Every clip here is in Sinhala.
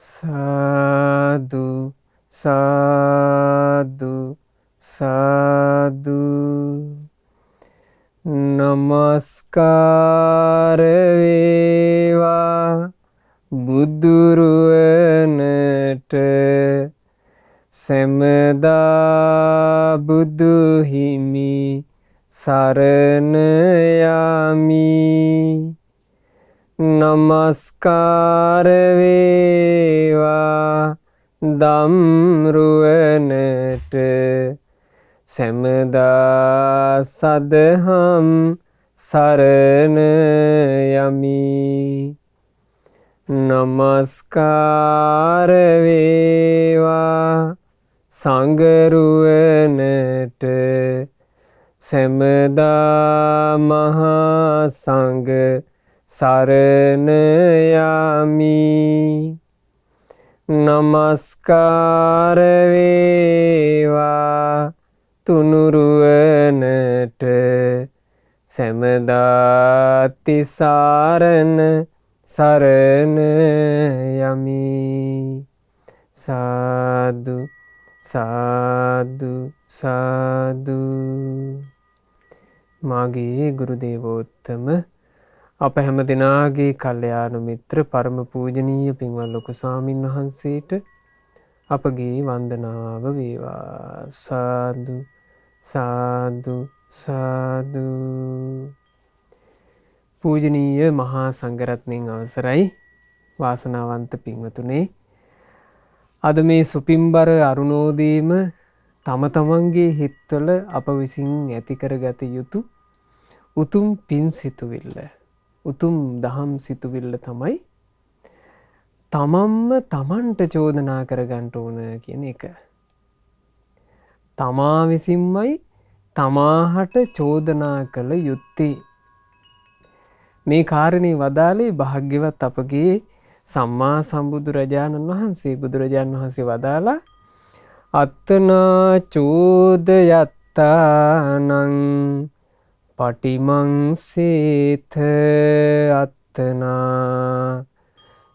සාදු සාදු සාදු නමස්කාර වේවා බුදුරුවනට සැමදා බුදු හිමි සරණ යමි. නමස්කාර වේවා ධම්රුවනට සැමදා සදහම් සරණ යමි. නමස්කාර වේවා සංඝරුවනට සැමදා මහා සංඝ සරණ යමි. නමස්කාර වේවා තුනුරුවනට සැමදා තිසරණ සරණ යමි. සාදු සාදු සාදු. මාගේ ගුරු දේවෝත්තම අප හැම දෙනාගේ කල්යාණ මිත්‍ර පරම පූජනීය පින්වත් ලොකු ස්වාමින් වහන්සේට අපගේ වන්දනාව වේවා. සාදු සාදු සාදු. පූජනීය මහා සංඝරත්නයන් අවසරයි වාසනාවන්ත පින්වතුනේ, අද මේ සුපින්බර අරුණෝදයේම තම තමන්ගේ හිත්වල අප විසින් ඇති කරගත යුතු උතුම් පින් සිතුවිල්ල, උතුම් දහම් සිතුවිල්ල තමයි තමන්ම තමන්ට චෝදනා කරගන්න ඕන කියන එක. තමා විසින්මයි තමාහට චෝදනා කළ යුත්තේ. මේ කාරණේ වදාළේ භාග්‍යවත් අපගේ සම්මා සම්බුදුරජාණන් වහන්සේ. බුදුරජාණන් වහන්සේ වදාලා අත්තනා චෝදයත්තානං පටිමං සේත අත්තනා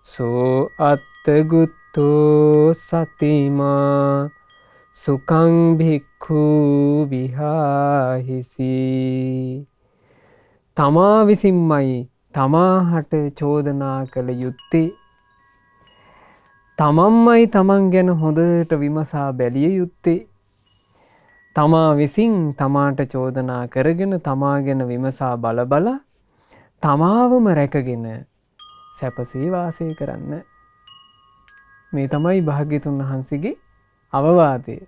සෝ අත්තගුත්තෝ සතිමා සුකං භික්ඛු විහාහිසි. තමා විසින්මයි තමාහට චෝදනා කළ යුත්තේ. තමන්මයි තමන් ගැන හොඳට විමසා බැලිය යුත්තේ. තමා විසින් තමාට චෝදනා කරගෙන තමා ගැන විමසා බලබල තමාවම රැකගෙන සැපසේ වාසය කරන්න. මේ තමයි භාග්‍යතුන් වහන්සේගේ අවවාදය.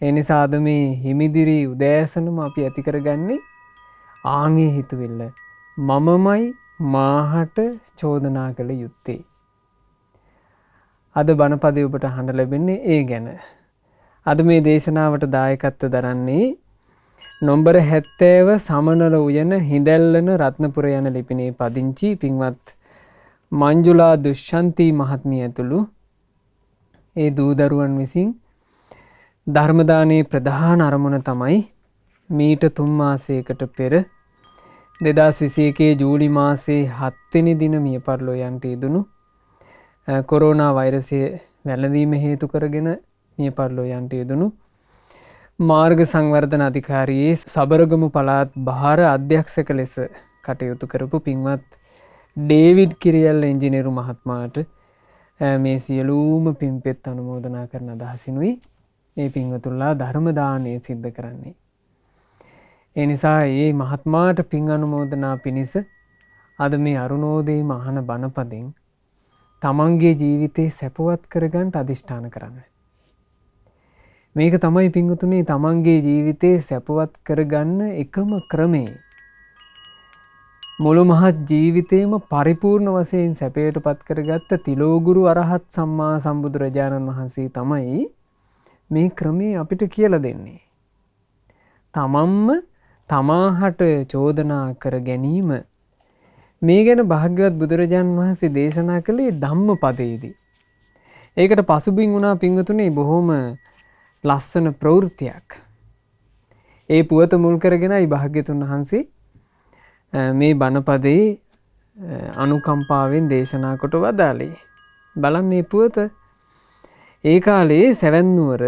ඒ නිසා අද මේ හිමිදිරි උදෑසනම අපි ඇති කරගන්නේ ආන්ගේ හිතවිල්ල. මමමයි මාහට චෝදනා කළ යුත්තේ. අද බණපදේ ඔබට අහන්න ලැබෙන්නේ ඒ ගැන. අද මේ දේශනාවට දායකත්ව දරන්නේ නොම්බර 70 සමනල උයන හිඳැල්ලන රත්නපුර යන ලිපිනේ පදිංචි පින්වත් මංජුලා දුෂ්ශන්ති මහත්මිය ඇතුළු ඒ දූදරුවන් විසින් ධර්ම දානයේ ප්‍රධාන අරමුණ තමයි මීට 3 මාසයකට පෙර 2021 ජූලි මාසයේ 7 වෙනි දින මිය පරලෝ යන්ට යෙදුණු කොරෝනා වෛරසය වැළඳීම හේතු කරගෙන මිය පරලෝ යන්ට යෙදුණු මාර්ග සංවර්ධන අධිකාරියේ සබරගමු පළාත් බහාර අධ්‍යක්ෂක ලෙස කටයුතු කරපු පින්වත් ඩේවිඩ් කිරියල් එන්ජිනේරු මහත්මයාට මේ සියලුම පින්පෙත් අනුමෝදනා කරන අදහසිනුයි මේ පින්වතුන්ලා ධර්ම දානය සිද්ධ කරන්නේ. ඒ නිසා මේ මහත්මයාට පින් අනුමෝදනා පිණිස අද මේ අරුණෝදයේ මහාන බණපදෙන් තමන්ගේ ජීවිතේ සැපවත් කරගන්න අදිෂ්ඨාන කරන්න. මේක තමයි පින්වතුනි තමන්ගේ ජීවිතේ සැපවත් කරගන්න එකම ක්‍රමය. මුළු මහත් ජීවිතේම පරිපූර්ණ වශයෙන් සැපයටපත් කරගත්ත තිලෝගුරු අරහත් සම්මා සම්බුදුරජාණන් වහන්සේ තමයි මේ ක්‍රමේ අපිට කියලා දෙන්නේ. තමන්ම තමාහට චෝදනා කර ගැනීම. මේ ගැන භාග්‍යවත් බුදුරජාණන් වහන්සේ දේශනා කළේ ධම්මපදයේදී. ඒකට පසුබිම් වුණා පින්වතුනි බොහොම ලස්සන ප්‍රවෘත්තියක්. ඒ පුවත මුල් කරගෙනයි භාග්‍යතුන් වහන්සේ මේ බණපදේ අනුකම්පාවෙන් දේශනා කොට වදාළේ. බලන්නේ පුවත ඒ කාලේ සැවැන්නුවර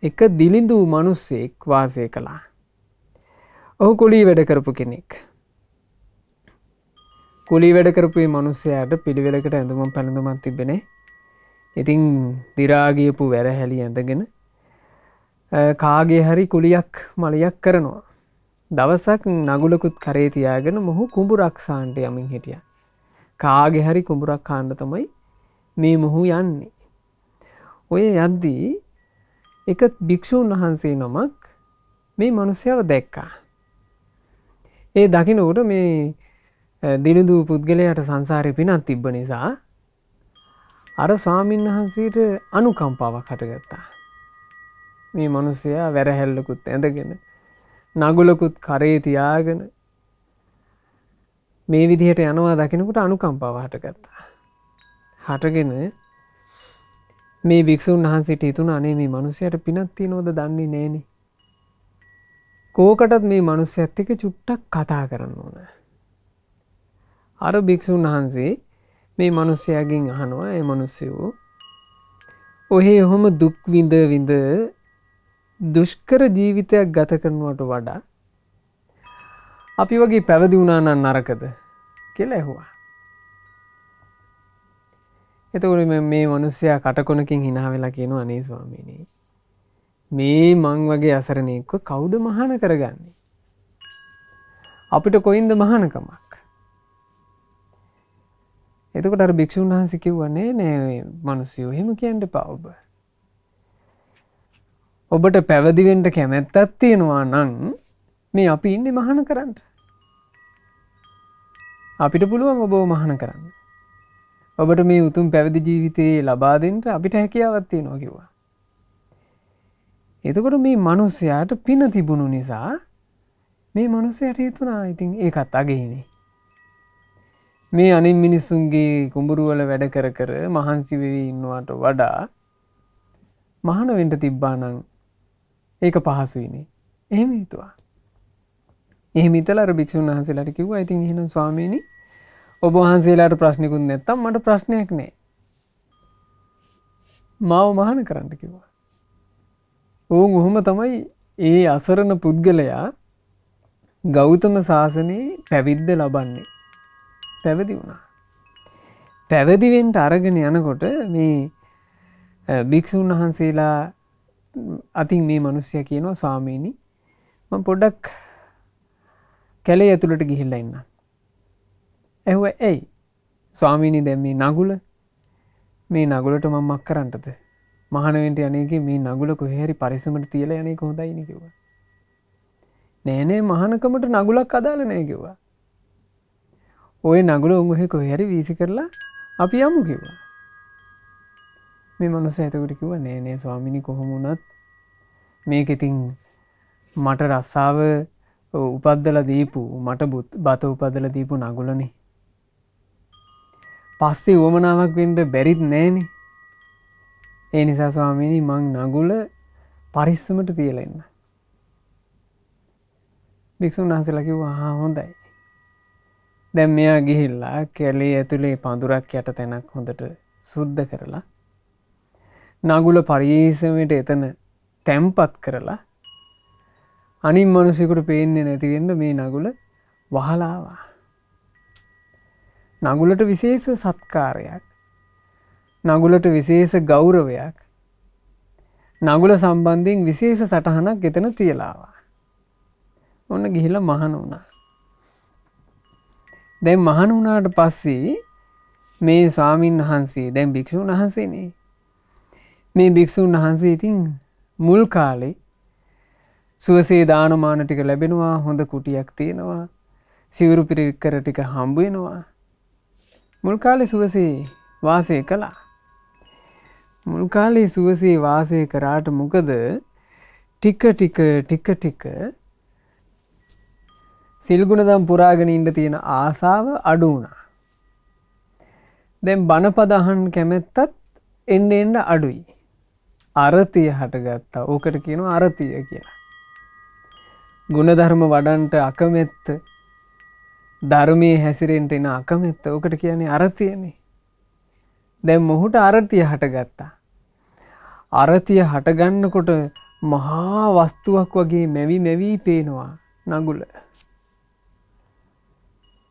එක දිලිඳු මිනිස්සෙක් වාසය කළා. ඔහු කුලී වැඩ කරපු කෙනෙක්. කුලී වැඩ කරපු මේ මිනිස්සයාට පිළිවෙලකට ඇඳුම් පැළඳුමක් තිබෙන්නේ. ඉතින් දි รา ගියපු වැරහැලි ඇඳගෙන කාගේ හරි කුලියක් මලියක් කරනවා. දවසක් නගුලකුත් කරේ තියාගෙන මොහු කුඹුරක් සාන්ට යමින් හිටියා. කාගේ හරි කුඹුරක් කාන්න තමයි මේ මොහු යන්නේ. ඔය යද්දී එක භික්ෂුන් වහන්සේ නමක් මේ මිනිහයව දැක්කා. ඒ දකින්නකොට මේ දිලිඳු පුද්ගලයාට සංසාරේ පිනක් තිබ්බ නිසා අර ස්වාමීන් වහන්සේට අනුකම්පාවක් හටගත්තා. මේ මිනිහයා වැරහැල්ලකුත් ඇඳගෙන නගුලකුත් කරේ තියාගෙන මේ විදිහට යනවා දකින්නකොට අනුකම්පාව හටගත්තා. හටගෙන මේ භික්ෂුන් වහන්සේට හිතුණා අනේ මේ මිනිහයාට පිනක් තියනවද දන්නේ නැහනේ. කෝකටත් මේ මිනිහයත් එක්ක චුට්ටක් කතා කරන්න ඕන. අර භික්ෂුන් වහන්සේ මේ මිනිහයාගෙන් අහනවා ඒ මිනිහයෝ ඔහේ ඔහොම දුක් විඳ විඳ දුෂ්කර ජීවිතයක් ගත කරනවට වඩා අපි වගේ පැවිදි වුණා නම් නරකද කියලා ඇහුවා. එතකොට මේ මිනිහයා කටකොනකින් hina වෙලා කියනවා අනේ ස්වාමීනි මේ මං වගේ අසරණෙක්ව කවුද මහාන කරගන්නේ? අපිට කොයින්ද මහානකමක්? එතකොට අර භික්ෂුන් වහන්සේ කිව්වා නෑ නෑ මිනිස්සු එහෙම කියන්න එපා ඔබ. ඔබට පැවිදි වෙන්න කැමැත්තක් තියෙනවා නම් මේ අපි ඉන්නේ මහාන කරන්න. අපිට පුළුවන් ඔබව මහාන කරන්න. ඔබට මේ උතුම් පැවිදි ජීවිතේ ලබා දෙන්න අපිට හැකියාවක් තියෙනවා කිව්වා. එතකොට මේ මිනිස්යාට පින තිබුණු නිසා මේ මිනිස්යාට හිතුණා ඉතින් ඒකත් අගෙයිනේ. මේ අනිත් මිනිස්සුන්ගේ කුඹුරු වල වැඩ කර කර මහන්සි වෙවි ඉන්නවට වඩා මහාන වෙන්න තිබ්බා නම් ඒක පහසුයිනේ. එහෙම හිතුවා. එහෙම හිතලා අර භික්ෂුන් වහන්සේලාට කිව්වා ඉතින් එහෙනම් ස්වාමීනි ඔබ වහන්සේලාට ප්‍රශ්නකුත් නැත්තම් මට ප්‍රශ්නයක් නැහැ. මාව මහාන කරන්න කිව්වා. ඔහොම තමයි ඒ අසරණ පුද්ගලයා ගෞතම සාසනයේ පැවිද්ද ලබන්නේ. පැවිදි වුණා. පැවිදි වෙන්න අරගෙන යනකොට මේ භික්ෂුන් වහන්සේලා අතින් මේ මිනිස්සයා කියනවා ස්වාමීනි මම පොඩ්ඩක් කැලේ ඇතුළට ගිහිල්ලා ඉන්නම්. ඇහුවා ඇයි? ස්වාමීනි දැන් මේ නගුලට මම මක් කරන්නද? මහාන වෙන්න යන්නේකේ මේ නගුල කොහේ හරි පරිස්සමට තියලා යන්නේ කොහොඳයිනේ කිව්වා. නෑ නෑ මහානකමට නගුලක් අදාළ නෑ කිව්වා. ওই නගුල උංගෙ කොහේ හරි වීසි කරලා අපි යමු කිව්වා. මේ මිනිස්සයා එතකොට කිව්වා නෑ නෑ ස්වාමීනි කොහොම වුණත් මේක ඉතින් මට රස්සාව උපද්දලා දීපු මට බත උපද්දලා දීපු නගුලනේ. පස්සේ වමනාවක් වෙන්න බැරිත් නෑනේ. ඒ නිසා ස්වාමීනි මං නගුල පරිස්සමට තියලා ඉන්න. භික්ෂුන් වහන්සේලා කිව්වා හොඳයි. දැන් මෙයා ගිහිල්ලා කැලේ ඇතුලේ පඳුරක් යට තැනක් හොඳට සුද්ධ කරලා නගුල පරිස්සමට එතන තැම්පත් කරලා අනිත් මිනිසෙකුට පේන්නේ නැති වෙන්න මේ නගුල වහලා ආවා. නගුලට විශේෂ සත්කාරයක්, නගුලට විශේෂ ගෞරවයක්, නගුල සම්බන්ධයෙන් විශේෂ සටහනක් එතන තියලා ආවා. ඔන්න ගිහිල්ලා මහාන වුණා. දැන් මහාන වුණාට පස්සේ මේ ස්වාමීන් වහන්සේ දැන් භික්ෂුන් වහන්සේනේ. මේ භික්ෂුන් වහන්සේ ඉතින් මුල් කාලේ සුවසේ දානමාන ටික ලැබෙනවා, හොඳ කුටියක් තියෙනවා, සිවුරු පිරිකර ටික හම්බ වෙනවා. මුල් කාලේ සුවසේ වාසය කළා. මුල් කාලේ සුවසේ වාසය කරාට මොකද ටික ටික සිල් ගුණදම් පුරාගෙන ඉන්න තියෙන ආසාව අඩු වුණා. දැන් බණපද අහන්න කැමැත්තත් එන්න අඩුයි. අරතිය හටගත්තා. ඕකට කියනවා අරතිය කියලා. ගුණධර්ම වඩන්ට අකමැත්ත, ධර්මයේ හැසිරෙන්න එන අකමැත්ත. ඕකට කියන්නේ අරතියනේ. දැන් මොහුට අරතිය හටගත්තා. අරතිය හටගන්නකොට මහා වස්තුවක් වගේ මැවි මැවි පේනවා නගුල.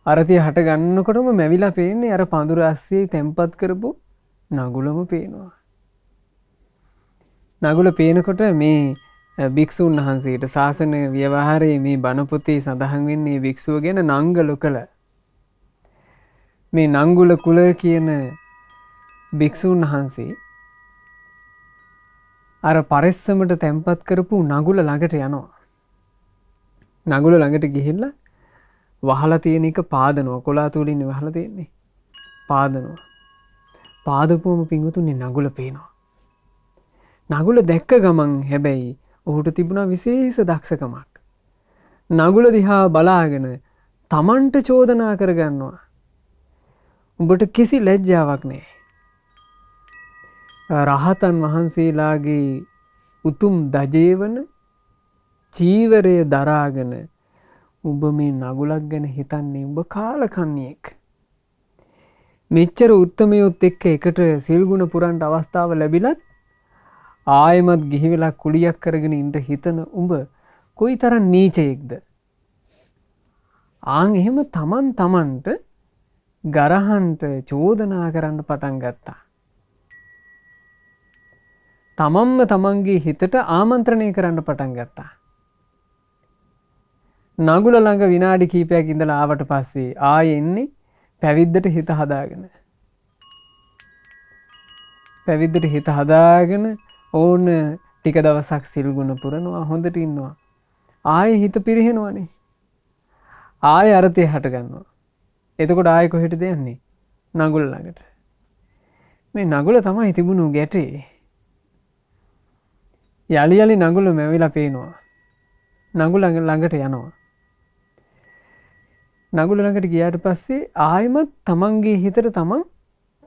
අරතිය හටගන්නකොටම මැවිලා පේන්නේ අර පඳුර අස්සේ තැම්පත් කරපු නගුලම පේනවා. නගුල පේනකොට මේ භික්ෂුන් වහන්සේට ශාසන ව්‍යවහාරයේ මේ බණ පොතේ සඳහන් වෙන්නේ භික්ෂුව ගැන නංගල කළ. මේ නංගුල කුල කියන භික්ෂුන් වහන්සේ අර පරිස්සමට තැම්පත් කරපු නගුල ළඟට යනවා. නගුල ළඟට ගිහිල්ලා වහලා තියෙන එක පාදනවා. කොලාතුලින් වහලා තියෙන්නේ. පාදනවා. පාදපුවම පිංගුතුනේ නගුල පේනවා. නගුල දැක්ක ගමන් හැබැයි ඔහුට තිබුණා විශේෂ දක්ෂකමක්. නගුල දිහා බලාගෙන තමන්ට චෝදනා කරගන්නවා. උඹට කිසි ලැජ්ජාවක් නැහැ. රහතන් වහන්සේලාගේ උතුම් දජේවන චීවරය දරාගෙන උඹ මේ නගුලක් ගැන හිතන්නේ උඹ කාලකන්ණියෙක්. මෙච්චර උත්තමයොත් එක්ක එකට සිල්ගුණ පුරන්ට අවස්ථාව ලැබිලත් ආයෙමත් ගිහි වෙලා කුලියක් කරගෙන ඉන්න හිතන උඹ කොයිතරම් නීචයෙක්ද? ආන් එහෙම තමන්ට ගරහන්ට චෝදනා කරන්න පටන් ගත්තා. තමන්ම තමන්ගේ හිතට ආමන්ත්‍රණය කරන්න පටන් ගත්තා. නගුල ළඟ විනාඩි කීපයක් ඉඳලා ආවට පස්සේ ආයෙ එන්නේ පැවිද්දට හිත හදාගෙන. පැවිද්දට හිත හදාගෙන ඕන ටික දවසක් සිල් ගුණ පුරනවා හොඳට ඉන්නවා. ආයෙ හිත පිරිහෙනවනේ. ආයෙ අරතේ හට ගන්නවා. එතකොට ආයෙ කොහෙටද යන්නේ? නගුල ළඟට. මේ නගුල තමයි තිබුණු ගැටේ. යලි යලි නගුල මැවිලා පේනවා. නගුල ළඟට යනවා. නගුල ළඟට ගියාට පස්සේ ආයෙමත් තමන්ගේ හිතට තමන්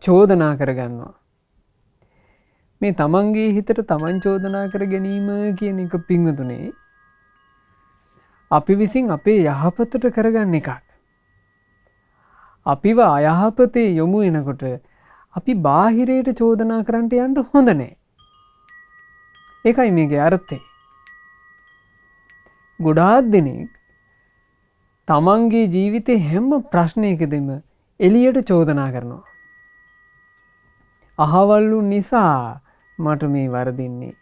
චෝදනා කරගන්නවා. මේ තමන්ගේ හිතට තමන් චෝදනා කර ගැනීම කියන එක පිංගුතුනේ අපි විසින් අපේ යහපතට කරගන්න එකක්. අපිව අයහපතේ යොමු වෙනකොට අපි බාහිරයට චෝදනා කරන්නට යන්න හොඳ නැහැ. ඒකයි මේකේ අර්ථය. ගොඩාක් දෙනෙක් තමන්ගේ ජීවිතේ හැම ප්‍රශ්නයකදීම එළියට චෝදනා කරනවා. අහවල්ලු නිසා මට මේ වරදින්නේ.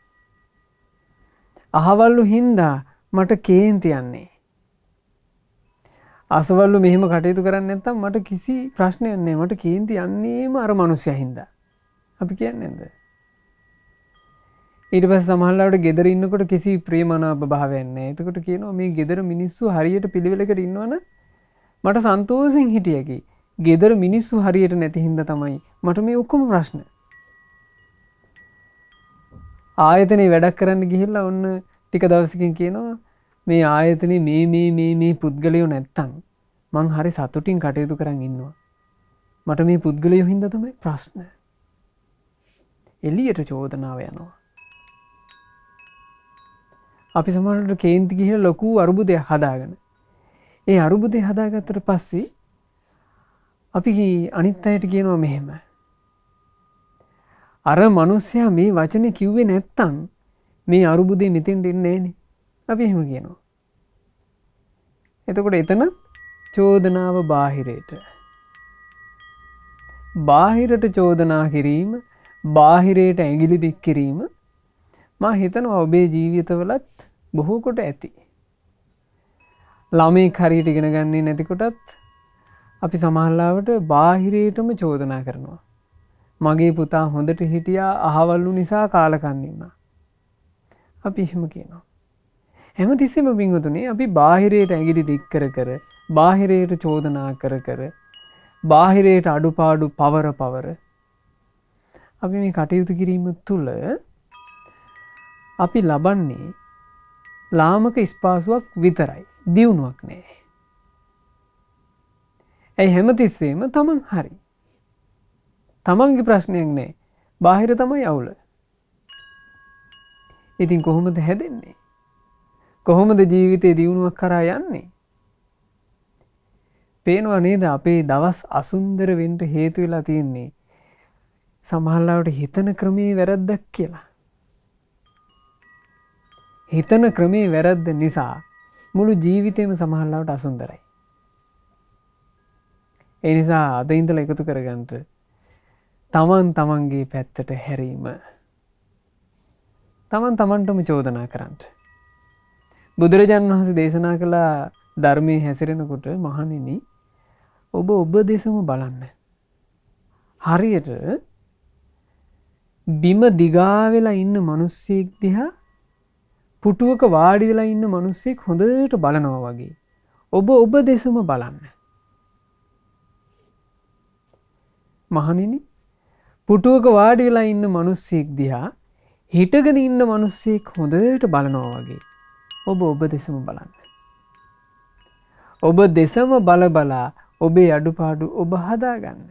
අහවල්ලු හින්දා මට කේන්ති යන්නේ. අසවල්ලු මෙහෙම කටයුතු කරන්නේ නැත්නම් මට කිසි ප්‍රශ්නයක් නැහැ. මට කේන්ති යන්නේම අර මිනිස්සයා හින්දා. අපි කියන්නේ නැද්ද? ඊට පස්සේ සමහරවිට ගෙදර ඉන්නකොට කිසි ප්‍රේමනාප භාවයක් නැහැ. එතකොට කියනවා මේ ගෙදර මිනිස්සු හරියට පිළිවෙලකට ඉන්නවනම් මට සන්තෝෂෙන් හිටියකි. ගෙදර මිනිස්සු හරියට නැති හින්දා තමයි මට මේ ඔක්කොම ප්‍රශ්න. ආයතනේ වැඩක් කරන්න ගිහිල්ලා ඔන්න ටික දවසකින් කියනවා මේ ආයතනේ මේ පුද්ගලයෝ නැත්තම් මං හරි සතුටින් කටයුතු කරන් ඉන්නවා. මට මේ පුද්ගලයෝ හින්දා තමයි ප්‍රශ්න. එළියට චෝදනාව යනවා. අපි සමහරවිට කේන්ති ගිහිල්ලා ලොකු අරුබුදයක් හදාගෙන. ඒ අරුබුදේ හදාගත්තට පස්සේ අපි අනිත් අයට කියනවා මෙහෙම. අර මිනිස්සයා මේ වචනේ කිව්වේ නැත්තම් මේ අරුබුදේ මෙතෙන්ට එන්නේ නැහනේ. අපි එහෙම කියනවා. එතකොට එතන චෝදනාව බාහිරයට. බාහිරට චෝදනා කිරීම, බාහිරයට ඇඟිලි දික් කිරීම මා හිතනවා ඔබේ ජීවිතවලත් බොහෝ කොට ඇති. ළමෙක් හරියට ඉගෙන ගන්නේ නැතිකොටත් අපි සමහරවිට බාහිරයටම චෝදනා කරනවා. මගේ පුතා හොඳට හිටියා අහවල්ලු නිසා කාලකන්ණි වුණා. අපි එහෙම කියනවා. හැමතිස්සෙම පින්වතුනි අපි බාහිරයට ඇඟිලි දික් කර බාහිරයට චෝදනා කර බාහිරයට අඩුපාඩු පවර අපි මේ කටයුතු කිරීම තුළ අපි ලබන්නේ ලාමක ස්පාසුවක් විතරයි. දියුණුවක් නෑ. ඇයි හැමතිස්සෙම තමන් හරි. තමන්ගේ ප්‍රශ්නයක් නෑ. බාහිර තමයි අවුල. ඉතින් කොහොමද හැදෙන්නේ? කොහොමද ජීවිතේ දියුණුවක් කරා යන්නේ? පේනවා නේද අපේ දවස් අසුන්දර වෙන්න හේතු වෙලා තියෙන්නේ සමහරවිට හිතන ක්‍රමේ වැරද්දක් කියලා. හිතන ක්‍රමේ වැරද්ද නිසා මුළු ජීවිතේම සමහරවිට අසුන්දරයි. ඒ නිසා අද ඉඳලා එකතු කරගන්න තමන් තමන්ගේ පැත්තට හැරීම. තමන් තමන්ටම චෝදනා කරන්න. බුදුරජාණන් වහන්සේ දේශනා කළ ධර්මයේ හැසිරෙනකොට මහණෙනි ඔබ දෙසම බලන්න. හරියට බිම දිගා වෙලා ඉන්න මිනිස්සෙක් දිහා පුටුවක වාඩි වෙලා ඉන්න මිනිස්සෙක් හොඳට බලනවා වගේ ඔබ දෙසම බලන්න. මහණෙනි පුටුවක වාඩි වෙලා ඉන්න මිනිස්සෙක් දිහා හිටගෙන ඉන්න මිනිස්සෙක් හොඳට බලනවා වගේ ඔබ දෙසම බලන්න. ඔබ දෙසම බලා ඔබේ අඩුපාඩු ඔබ හදාගන්න.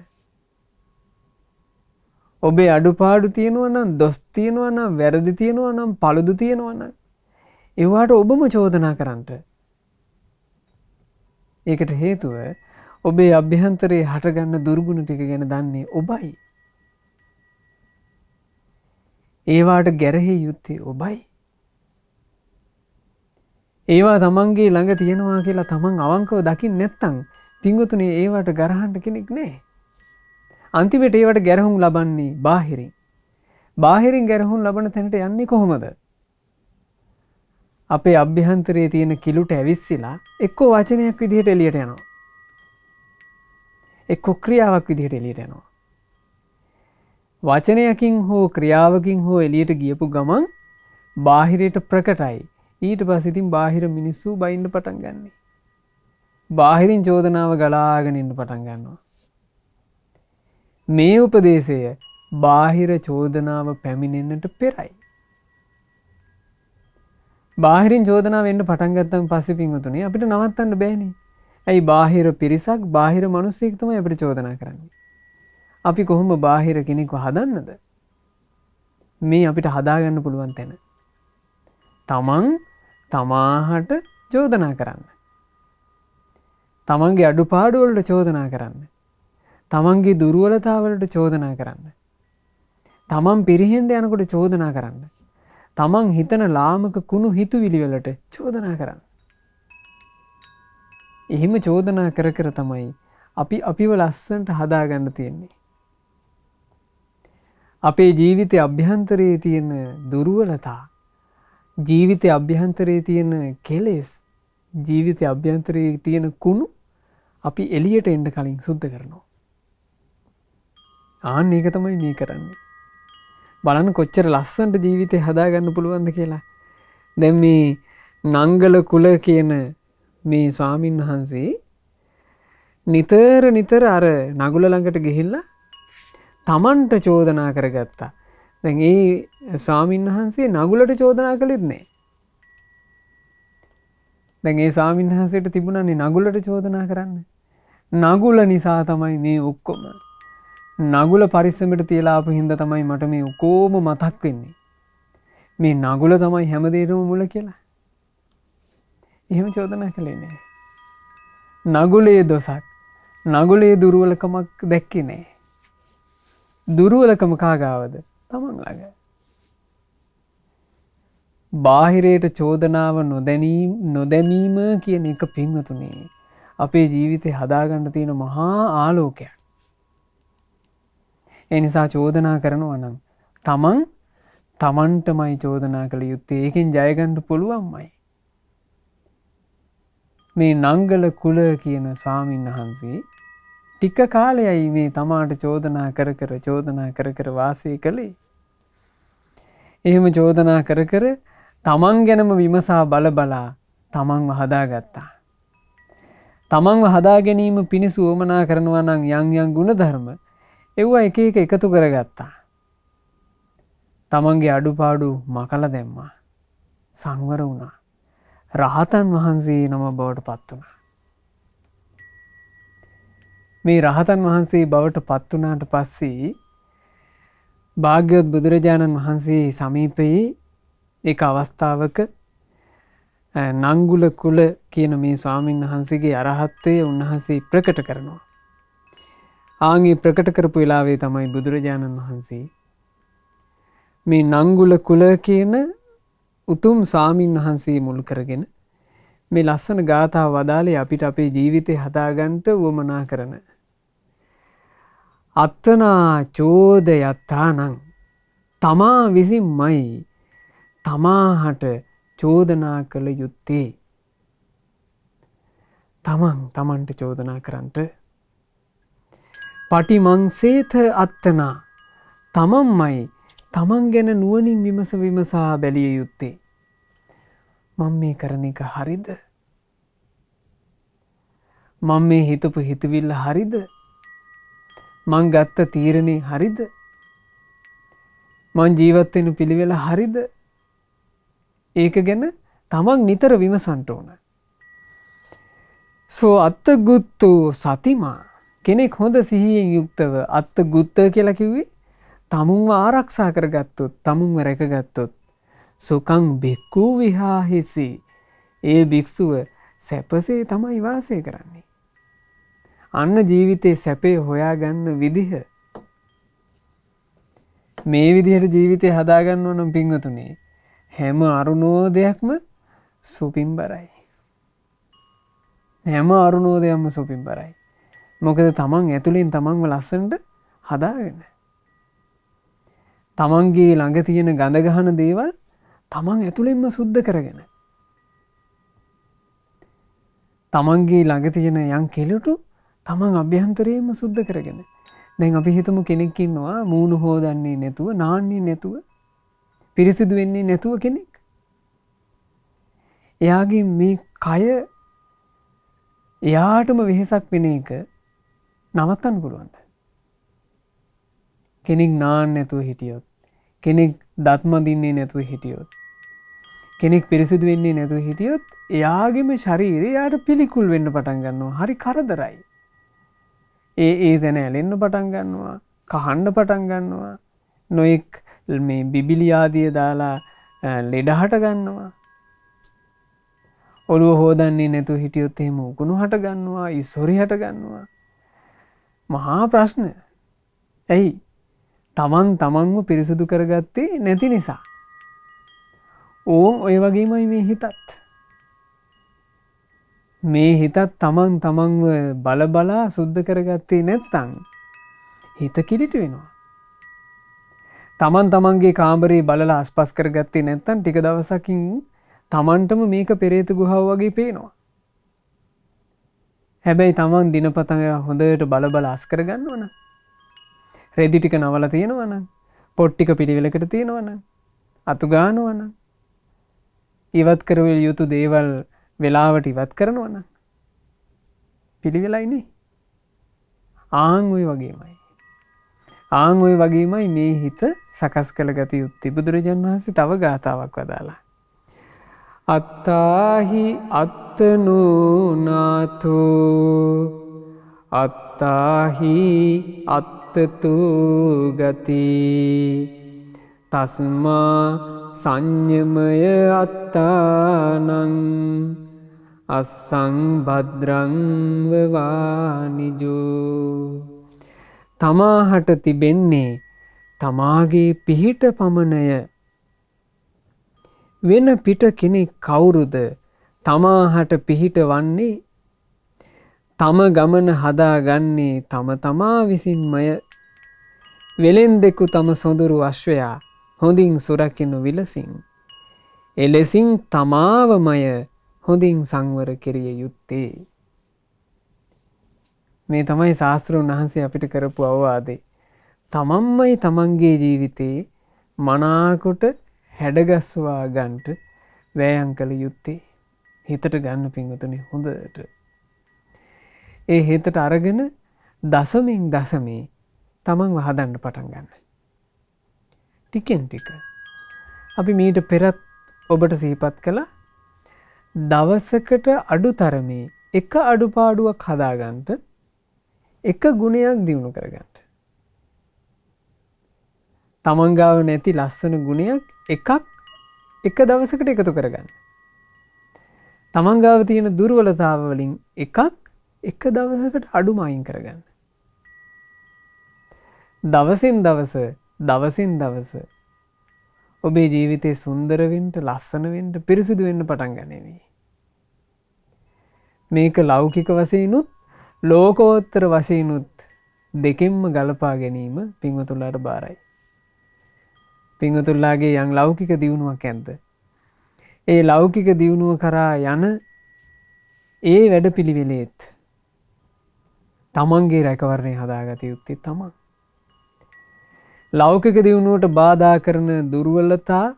ඔබේ අඩුපාඩු තියෙනවා නම්, දොස් තියෙනවා නම්, වැරදි තියෙනවා නම්, පළුදු තියෙනවා නම් ඒවට ඔබම චෝදනා කරන්න. ඒකට හේතුව ඔබේ අභ්‍යන්තරයේ හටගන්න දුර්ගුණ ටික ගැන දන්නේ ඔබයි. ඒවට ගැරහි යුත්තේ ඔබයි. ඒවා තමන්ගේ ළඟ තියෙනවා කියලා තමන් අවංකව දකින්න නැත්නම් පින්වතුනි ඒවට ගරහන්න කෙනෙක් නැහැ. අන්තිමට ඒවට ගැරහුම් ලබන්නේ බාහිරින්. බාහිරින් ගැරහුම් ලබන තැනට යන්නේ කොහොමද? අපේ අභ්‍යන්තරයේ තියෙන කිලුට ඇවිස්සලා එක්ක වචනයක් විදිහට එළියට යනවා. එක්ක ක්‍රියාවක් විදිහට එළියට යනවා. වචනයකින් හෝ ක්‍රියාවකින් හෝ එළියට ගියපු ගමන් බාහිරයට ප්‍රකටයි. ඊට පස්සේ ඉතින් බාහිර මිනිස්සු බයින්න පටන් ගන්නෙ. බාහිරින් චෝදනාව ගලාගෙන ඉන්න පටන් ගන්නවා. මේ උපදේශය බාහිර චෝදනාව පැමිණෙන්නට පෙරයි. බාහිරින් චෝදනාව එන්න පටන් ගත්තන් පස්සේ පින්වතුනි අපිට නවත්තන්න බෑනේ. ඇයි බාහිර පිරිසක් බාහිර මිනිස්සෙක් තමයි අපිට චෝදනා කරන්නේ. අපි කොහොම බාහිර කෙනෙක්ව හදන්නද? මේ අපිට හදාගන්න පුළුවන් තැන. තමන් තමාහට චෝදනා කරන්න. තමන්ගේ අඩුපාඩු වලට චෝදනා කරන්න. තමන්ගේ දුර්වලතාවලට චෝදනා කරන්න. තමන් පිරිහෙන්න යනකොට චෝදනා කරන්න. තමන් හිතන ලාමක කුණු හිතුවිලි වලට චෝදනා කරන්න. එහෙම චෝදනා කර කර තමයි අපි අපිව ලස්සනට හදාගන්න තියෙන්නේ. අපේ ජීවිතයේ අභ්‍යන්තරයේ තියෙන දුර්වලතා, ජීවිතයේ අභ්‍යන්තරයේ තියෙන කෙලෙස්, ජීවිතයේ අභ්‍යන්තරයේ තියෙන කුණු අපි එළියට එන්න කලින් සුද්ධ කරනවා. ආන්න ඒක තමයි මේ කරන්නේ. බලන්න කොච්චර ලස්සනට ජීවිතේ හදාගන්න පුළුවන්ද කියලා. දැන් මේ නංගල කුල කියන මේ ස්වාමින් වහන්සේ නිතර අර නගුල ළඟට ගිහිල්ලා තමන්ට චෝදනා කරගත්තා. දැන් ඒ ස්වාමින් වහන්සේ නගුලට චෝදනා කළෙත් නෑ. දැන් ඒ ස්වාමින් වහන්සේට තිබුණානේ නගුලට චෝදනා කරන්න. නගුල නිසා තමයි මේ ඔක්කොම. නගුල පරිස්සමට තියලා ආපු හින්දා තමයි මට මේ ඔක්කොම මතක් වෙන්නේ. මේ නගුල තමයි හැමදේටම මුල කියලා. එහෙම චෝදනා කළේ නෑ. නගුලේ දොසක්, නගුලේ දුර්වලකමක් දැක්කේ නෑ. දුර්වලකම කාගාවද? තමන් ළඟ. බාහිරයට චෝදනාව නොදැමීම කියන එක පින්වතුනි අපේ ජීවිතේ හදාගන්න තියෙන මහා ආලෝකයක්. ඒ නිසා චෝදනා කරනවා නම් තමන්ටමයි චෝදනා කළ යුත්තේ. ඒකෙන් ජය ගන්න පුළුවන්මයි. මේ නංගල කුල කියන ස්වාමීන් වහන්සේ ටික කාලයයි මේ තමාට චෝදනා කර වාසය කළේ. එහෙම චෝදනා කර තමන් ගැනම විමසා බලා තමන්ව හදාගත්තා. තමන්ව හදා ගැනීම පිණිස උවමනා කරනවා නම් යම් ගුණධර්ම ඒවා එක එකතු කරගත්තා. තමන්ගේ අඩුපාඩු මකලා දැම්මා. සංවර වුණා. රහතන් වහන්සේ නම බවට පත් වුණා. මේ රහතන් වහන්සේ බවට පත් වුණාට පස්සේ භාග්‍යවත් බුදුරජාණන් වහන්සේ සමීපයේ එක අවස්ථාවක නංගුල කුල කියන මේ ස්වාමීන් වහන්සේගේ අරහත්ත්වය උන්වහන්සේ ප්‍රකට කරනවා. ආන්ගේ ප්‍රකට කරපු වෙලාවේ තමයි බුදුරජාණන් වහන්සේ මේ නංගුල කුල කියන උතුම් ස්වාමීන් වහන්සේ මුල් කරගෙන මේ ලස්සන ගාථා වදාලේ අපිට අපේ ජීවිතේ හදාගන්න උවමනා කරන අත්තනා චෝද යත්තානං තමා විසින්මයි තමාහට චෝදනා කළ යුත්තේ. තමන්ට චෝදනා කරන්නට පටිමංසේත අත්තනා තමන්මයි තමන් ගැන නුවණින් විමසා බැලිය යුත්තේ. මම මේ කරන එක හරිද? මම මේ හිතපු හිතවිල්ල හරිද? මං ගත්ත තීරණේ හරිද? මං ජීවත් වෙන පිළිවෙල හරිද? ඒක ගැන තමන් නිතර විමසන්න ඕන. අත්තගුත්තු සතිමා කෙනෙක් හොඳ සිහියෙන් යුක්තව අත්තගුත්ත කියලා කිව්වේ තමුන්ව ආරක්ෂා කරගත්තොත්, තමුන්ව රැකගත්තොත් සුකං බික්ඛු විහාහිසි ඒ භික්ෂුව සැපසේ තමයි වාසය කරන්නේ. අන්න ජීවිතේ සැපේ හොයාගන්න විදිහ මේ විදිහට ජීවිතේ හදාගන්න ඕනම් පින්වතුනි හැම අරුණෝදයක්ම සුපින්බරයි. හැම අරුණෝදයක්ම සුපින්බරයි. මොකද තමන් ඇතුලෙන් තමන්ව ලස්සනට හදාගෙන තමන්ගේ ළඟ තියෙන ගඳ ගහන දේවල් තමන් ඇතුළෙන්ම සුද්ධ කරගෙන තමන්ගේ ළඟ තියෙන යම් කෙලෙටු තමන් අභ්‍යන්තරයෙන්ම සුද්ධ කරගෙන දැන් අපි හිතමු කෙනෙක් ඉන්නවා මූණු හොදන්නේ නැතුව නාන්නේ නැතුව පිරිසිදු වෙන්නේ නැතුව කෙනෙක්. එයාගේ මේ කය එයාටම වෙහෙසක් වෙන එක නවත්තන්න පුළුවන්ද? කෙනෙක් නාන්න නැතුව හිටියොත්, කෙනෙක් දත් මදින්නේ නැතුව හිටියොත්, කෙනෙක් පිරිසිදු වෙන්නේ නැතුව හිටියොත් එයාගේම ශරීරය එයාට පිළිකුල් වෙන්න පටන් ගන්නවා. හරි කරදරයි. ඒ තැන ඇලෙන්න පටන් ගන්නවා, කහන්න පටන් ගන්නවා, නොඑක් මේ බිබිලි ආදිය දාලා ලෙඩ හට ගන්නවා. ඔළුව හොදන්නේ නැතුව හිටියොත් එහෙම උකුණු හට ගන්නවා, ඉස්සොරි හට ගන්නවා. මහා ප්‍රශ්න. ඇයි? තමන්ව පිරිසුදු කරගත්තේ නැති නිසා. ඕන් ඔය වගේමයි මේ හිතත්. මේ හිතත් තමන්ව බලබලා සුද්ධ කරගත්තේ නැත්තම් හිත කිලිට වෙනවා. තමන්ගේ කාමරේ බලලා අස්පස් කරගත්තේ නැත්තම් ටික දවසකින් තමන්ටම මේක පෙරේත ගුහාව වගේ පේනවා. හැබැයි තමන් දිනපතා හොඳට බලබලා අස් කරගන්නවනම් රෙදි ටික නවලා තියෙනවනම්, පොත් ටික පිළිවෙලකට තියෙනවනම්, අතු ගන්නවනම්, ඉවත් කරවිය යුතු දේවල් වෙලාවට ඉවත් කරනවනම් පිළිවෙලයි නේ. ආන් ওই වගේමයි මේ හිත සකස් කළ ගත යුත්තේ. බුදුරජාණන් වහන්සේ තව ගාථාවක් වදාලා. අත්තාහි අත්තනෝ නාතෝ අත්තාහි අත්තතු ගති තස්මා සංයමය අත්තානං අස්සං භද්‍රං වවානිජෝ. තමාහට තිබෙන්නේ තමාගේ පිහිට පමණය. වෙන පිට කෙනෙක් කවුරුද තමාහට පිහිට වන්නේ? තම ගමන හදාගන්නේ තමා විසින්මය. වෙලෙන්දෙකු තම සොඳුරු අශ්වයා හොඳින් සුරකිනු විලසින්. එලෙසින් තමාවමය හොඳින් සංවර කෙරිය යුත්තේ. මේ තමයි ශාස්ත්‍රඥ වහන්සේ අපිට කරපු අවවාදේ. තමන්මයි තමන්ගේ ජීවිතේ මනාකොට හැඩගස්වා ගන්නට වෑයම් කළ යුත්තේ. හිතට ගන්න පින්වතුනි හොඳට. ඒ හිතට අරගෙන දසමින් තමන්ව හදන්න පටන් ගන්න. ටිකෙන් ටික. අපි මීට පෙරත් ඔබට සිහිපත් කළා දවසකට අඩුතරමේ එක අඩුපාඩුවක් හදාගන්නට එක ගුණයක් දිනු කරගන්න. තමන් ගාව නැති ලස්සන ගුණයක් එක දවසකට එකතු කරගන්න. තමන් ගාව තියෙන දුර්වලතාව වලින් එක දවසකට අඩුම අයින් කරගන්න. දවසින් දවස ඔබේ ජීවිතේ සුන්දර වෙන්න, ලස්සන වෙන්න, පිරිසිදු වෙන්න පටන් ගන්නෙවි. මේක ලෞකික වශයෙන්ුත් ලෝකෝත්තර වශයෙන්ුත් දෙකෙන්ම ගලපා ගැනීම පින්වතුන්ලාට බාරයි. පින්වතුන්ලාගේ යම් ලෞකික දියුණුවක් ඇද්ද? ඒ ලෞකික දියුණුව කරා යන ඒ වැඩපිළිවෙලෙත් තමන්ගේ රැකවරණය හදාගත යුත්තේ තමන්. ලෞකික දියුණුවට බාධා කරන දුර්වලතා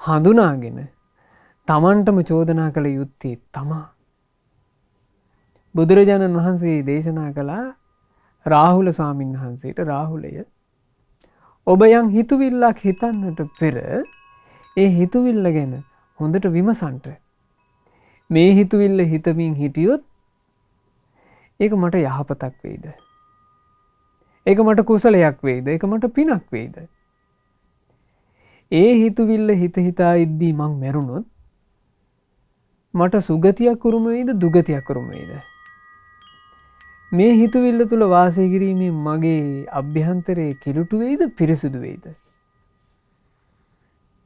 හඳුනාගෙන තමන්ටම චෝදනා කළ යුත්තේ තමා. බුදුරජාණන් වහන්සේ දේශනා කළා රාහුල ස්වාමීන් වහන්සේට, රාහුලය ඔබ යම් හිතුවිල්ලක් හිතන්නට පෙර ඒ හිතුවිල්ල ගැන හොඳට විමසන්ට. මේ හිතුවිල්ල හිතමින් හිටියොත් ඒක මට යහපතක් වෙයිද? ඒක මට කුසලයක් වෙයිද? ඒක මට පිනක් වෙයිද? ඒ හිතුවිල්ල හිතා ඉද්දී මං මැරුණොත් මට සුගතියක් උරුම වෙයිද? දුගතියක් උරුම වෙයිද? මේ හිතුවිල්ල තුල වාසය කිරීමෙන් මගේ අභ්‍යන්තරයේ කිලුටු වෙයිද? පිරිසුදු වෙයිද?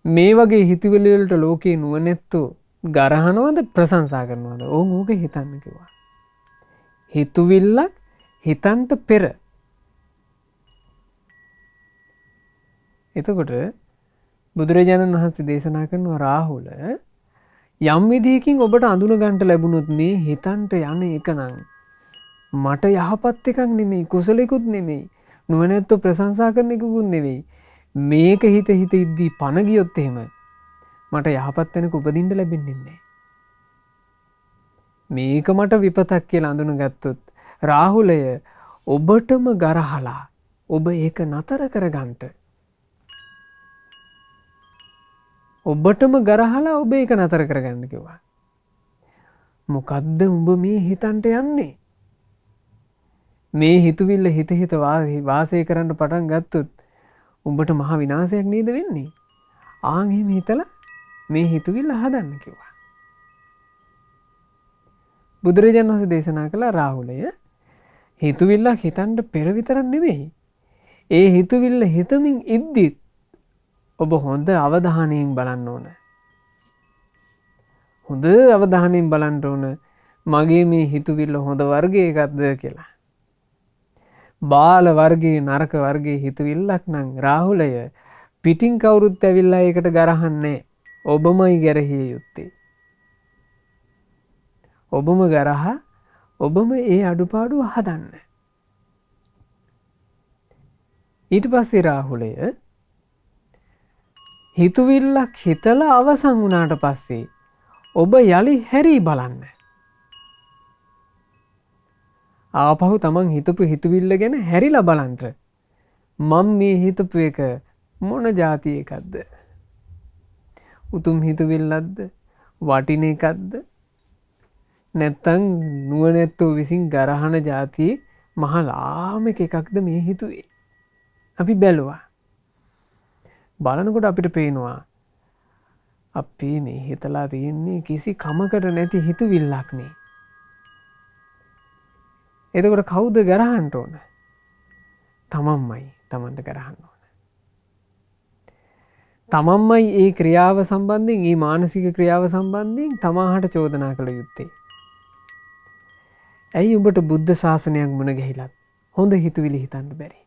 මේ වගේ හිතුවිලි වලට ලෝකේ නුවණැත්තෝ ගරහනවද ප්‍රශංසා කරනවද? ඕක හිතන්න කිව්වා. හිතුවිල්ලක් හිතන්ට පෙර. එතකොට බුදුරජාණන් වහන්සේ දේශනා කරනවා රාහුල යම් විදිහකින් ඔබට අඳුන ගන්නට ලැබුණොත් මේ හිතන්ට යන එක නම් මට යහපත් එකක් නෙමෙයි, කුසලයකුත් නෙමෙයි, නුවණැත්තෝ ප්‍රශංසා කරන එකකුත් නෙමෙයි. මේක හිත ඉද්දී පණ ගියොත් එහෙම මට යහපත් වෙනක උපදින්න ලැබෙන්නේ නැහැ. මේක මට විපතක් කියලා අඳුනගත්තොත් රාහුලය ඔබටම ගරහලා ඔබ ඒක නතර කරගන්න. ඔබටම ගරහලා ඔබ ඒක නතර කරගන්න කිව්වා. මොකද්ද උඹ මේ හිතන්ට යන්නේ? මේ හිතුවිල්ල හිත වාසය කරන්න පටන් ගත්තොත් උඹට මහ විනාශයක් නේද වෙන්නේ? ආන් එහෙම හිතලා මේ හිතුවිල්ල හදන්න කිව්වා. බුදුරජාණන් වහන්සේ දේශනා කළා රාහුලය හිතුවිල්ලක් හිතන්න පෙර විතරක් නෙමෙයි. ඒ හිතුවිල්ල හිතමින් ඉද්දිත් ඔබ හොඳ අවධානයෙන් බලන්න ඕන. හොඳ අවධානයෙන් බලන්න ඕන මගේ මේ හිතුවිල්ල හොඳ වර්ගයේ එකක්ද කියලා. බාල වර්ගයේ නරක වර්ගයේ හිතුවිල්ලක් නම් රාහුලය පිටින් කවුරුත් ඇවිල්ලා ඒකට ගරහන්නේ. ඔබමයි ගැරහිය යුත්තේ. ඔබම ගරහා ඔබම ඒ අඩුපාඩු හදන්න. ඊට පස්සේ රාහුලය හිතුවිල්ලක් හිතලා අවසන් වුණාට පස්සේ ඔබ යලි හැරී බලන්න. ආපහු තමන් හිතපු හිතුවිල්ල ගැන හැරිලා බලන්න. මම මේ හිතපු එක මොන જાති එකක්ද? උතුම් හිතුවිල්ලක්ද? වටින එකක්ද? නැත්තම් නුවණැත්තෝ විසින් ගරහන જાතියේ මහ ලාමක එකක්ද මේ හිතුවේ? අපි බැලුවා. බලනකොට අපිට පේනවා අපි මේ හිතලා තියෙන්නේ කිසි කමකට නැති හිතුවිල්ලක් නේ. එතකොට කවුද ගරහන්න ඕන? තමන්මයි තමන්ට ගරහන්න ඕන. තමන්මයි ඒ ක්‍රියාව සම්බන්ධයෙන්, ඒ මානසික ක්‍රියාව සම්බන්ධයෙන් තමාහට චෝදනා කළ යුත්තේ. ඇයි උඹට බුද්ධ ශාසනයක් මුණ ගැහිලත් හොඳ හිතුවිලි හිතන්න බැරි?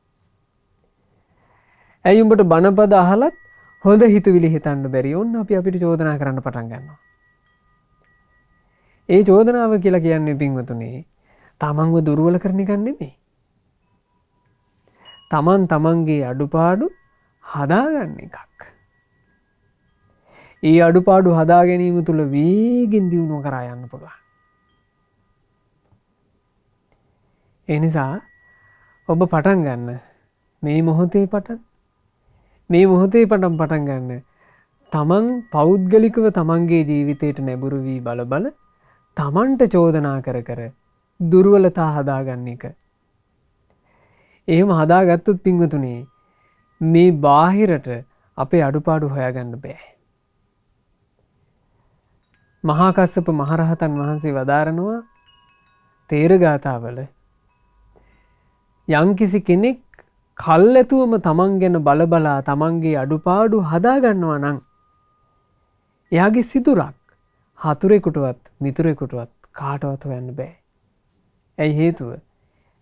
ඇයි උඹට බණපද අහලත් හොඳ හිතුවිලි හිතන්න බැරි? ඔන්න අපි අපිට චෝදනා කරන්න පටන් ගන්නවා. ඒ චෝදනාව කියලා කියන්නේ පින්වතුනි තමන්ව දුර්වල කරන එක නෙමෙයි. තමන්ගේ අඩුපාඩු හදාගන්න එකක්. ඒ අඩුපාඩු හදා ගැනීම තුළ වේගෙන් දියුණුව කරා යන්න පුළුවන්. ඒ නිසා ඔබ පටන් ගන්න මේ මොහොතේ පටන් ගන්න තමන් පෞද්ගලිකව තමන්ගේ ජීවිතයට නැඹුරු වී බල තමන්ට චෝදනා කර දුර්වලතා හදාගන්න එක. එහෙම හදාගත්තොත් පින්වතුනි මේ බාහිරට අපේ අඩුපාඩු හොයාගන්න බෑ. මහා කස්සප මහරහතන් වහන්සේ වදාරනවා තේර ගාථාවල යම්කිසි කෙනෙක් කල්ැතුවම තමන් ගැන බලබලා තමන්ගේ අඩුපාඩු හදාගන්නවා නම් එයාගේ සිදුරක් හතුරෙකුටවත් මිතුරෙකුටවත් කාටවත් හොයන්න බෑ. ඇයි හේතුව?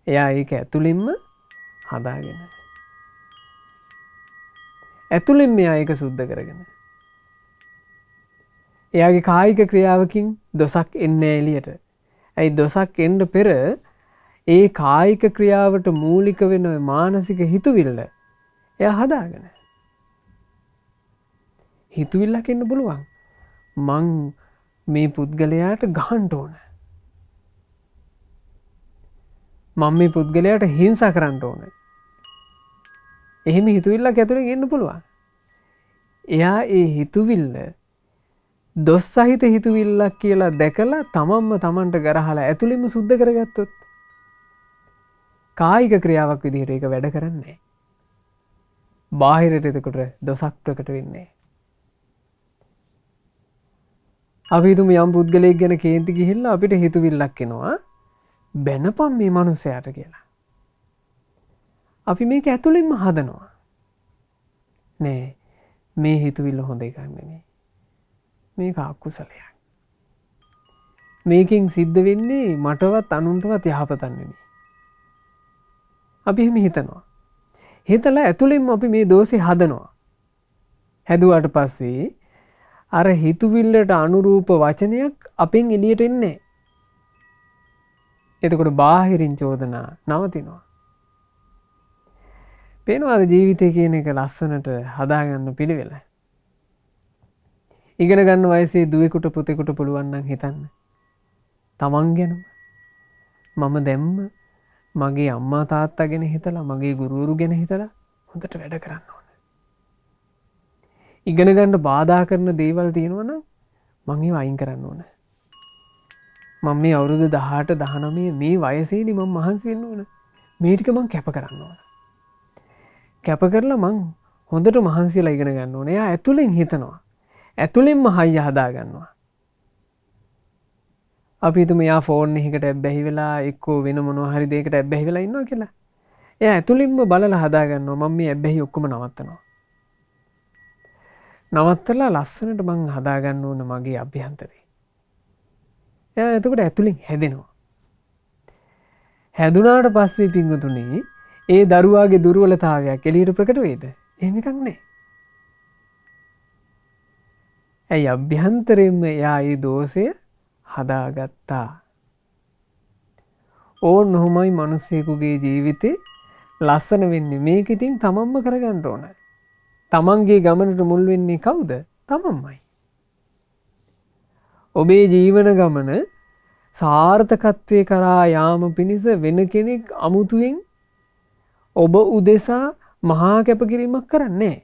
එයා ඒක ඇතුළින්ම හදාගෙන. ඇතුළින් මෙයා ඒක සුද්ධ කරගෙන. එයාගේ කායික ක්‍රියාවකින් දොසක් එන්නේ එළියට. ඇයි දොසක් එන්න පෙර ඒ කායික ක්‍රියාවට මූලික වෙන මානසික හිතුවිල්ල එයා හදාගෙන. හිතුවිල්ලක් එන්න පුළුවන්. මං මේ පුද්ගලයාට ගහන්න ඕන. මම මේ පුද්ගලයාට හිංසා කරන්න ඕන. එහෙම හිතුවිල්ලක් ඇතුලෙන් එන්න පුළුවන්. එයා ඒ හිතුවිල්ල දොස් සහිත හිතුවිල්ලක් කියලා දැකලා තමන්ම තමන්ට ගරහලා ඇතුළෙන්ම සුද්ධ කරගත්තොත් කායික ක්‍රියාවක් විදිහට ඒක වැඩ කරන්නේ නැහැ. බාහිරට එතකොට දොසක් ප්‍රකට වෙන්නේ. අපි හිතමු යම් පුද්ගලයෙක් ගැන කේන්ති ගිහිල්ලා අපිට හිතුවිල්ලක් එනවා බැනපම් මේ මනුස්සයාට කියලා. අපි මේක ඇතුළෙන්ම හදනවා. නෑ මේ හිතුවිල්ල හොඳ එකක් නෙමෙයි. මේක අකුසලයක්. මේකෙන් සිද්ධ වෙන්නේ මටවත් අනුන්ටවත් යහපතක් නෙමෙයි. අපි එහෙම හිතනවා. හිතලා ඇතුළෙන්ම අපි මේ දෝෂේ හදනවා. හැදුවාට පස්සේ අර හිතුවිල්ලට අනුරූප වචනයක් අපෙන් එළියට එන්නේ නැහැ. එතකොට බාහිරින් චෝදනා නවතිනවා. පේනවාද ජීවිතය කියන එක ලස්සනට හදාගන්න පිළිවෙල? ඉගෙන ගන්න වයසේ දුවෙකුට පුතෙකුට පුළුවන් නම් හිතන්න. තමන් ගැනම මම දැම්ම මගේ අම්මා තාත්තා ගැන හිතලා මගේ ගුරුවරු ගැන හිතලා හොඳට වැඩ කරන්න ඕන. ඉගෙන ගන්න බාධා කරන දේවල් තියෙනවා නම් මං ඒව අයින් කරන්න ඕන. මම මේ අවුරුදු 18 19 මේ වයසේදී මම මහන්සි වෙන්න ඕන. මේ ටික මං කැප කරන්න ඕන. කැප කරලා මං හොඳට මහන්සියලා ඉගෙන ගන්න ඕන. එයා ඇතුලෙන් හිතනවා. ඇතුලෙන්ම හයිය හදා ගන්නවා. අපි හිතමු එයා ෆෝන් එකකට ඇබ්බැහි වෙලා එක්කෝ වෙන මොනවා හරි දෙයකට ඇබ්බැහි වෙලා ඉන්නවා කියලා. එයා ඇතුලින්ම බලලා හදා ගන්නවා මම මේ ඇබ්බැහි ඔක්කොම නවත්තනවා. නවත්තලා ලස්සනට මං හදා ගන්න ඕන මගේ අභ්‍යන්තරේ. එයා එතකොට ඇතුලින් හැදෙනවා. හැදුනාට පස්සේ පිංගුතුනේ ඒ දරුවාගේ දුර්වලතාවයක් එළියට ප්‍රකට වෙයිද? එහෙම එකක් නැහැ. ඇයි අභ්‍යන්තරයෙන්ම එයා ඒ දෝෂය හදාගත්තා. ඕන් ඔහොමයි මිනිස්සෙකුගේ ජීවිතේ ලස්සන වෙන්නේ. මේක ඉතින් තමන්ම කරගන්න ඕන. තමන්ගේ ගමනට මුල් වෙන්නේ කවුද? තමන්මයි. ඔබේ ජීවන ගමන සාර්ථකත්වයේ කරා යාම පිණිස වෙන කෙනෙක් අමුතුවෙන් ඔබ උදෙසා මහා කැපකිරීමක් කරන්නේ නැහැ.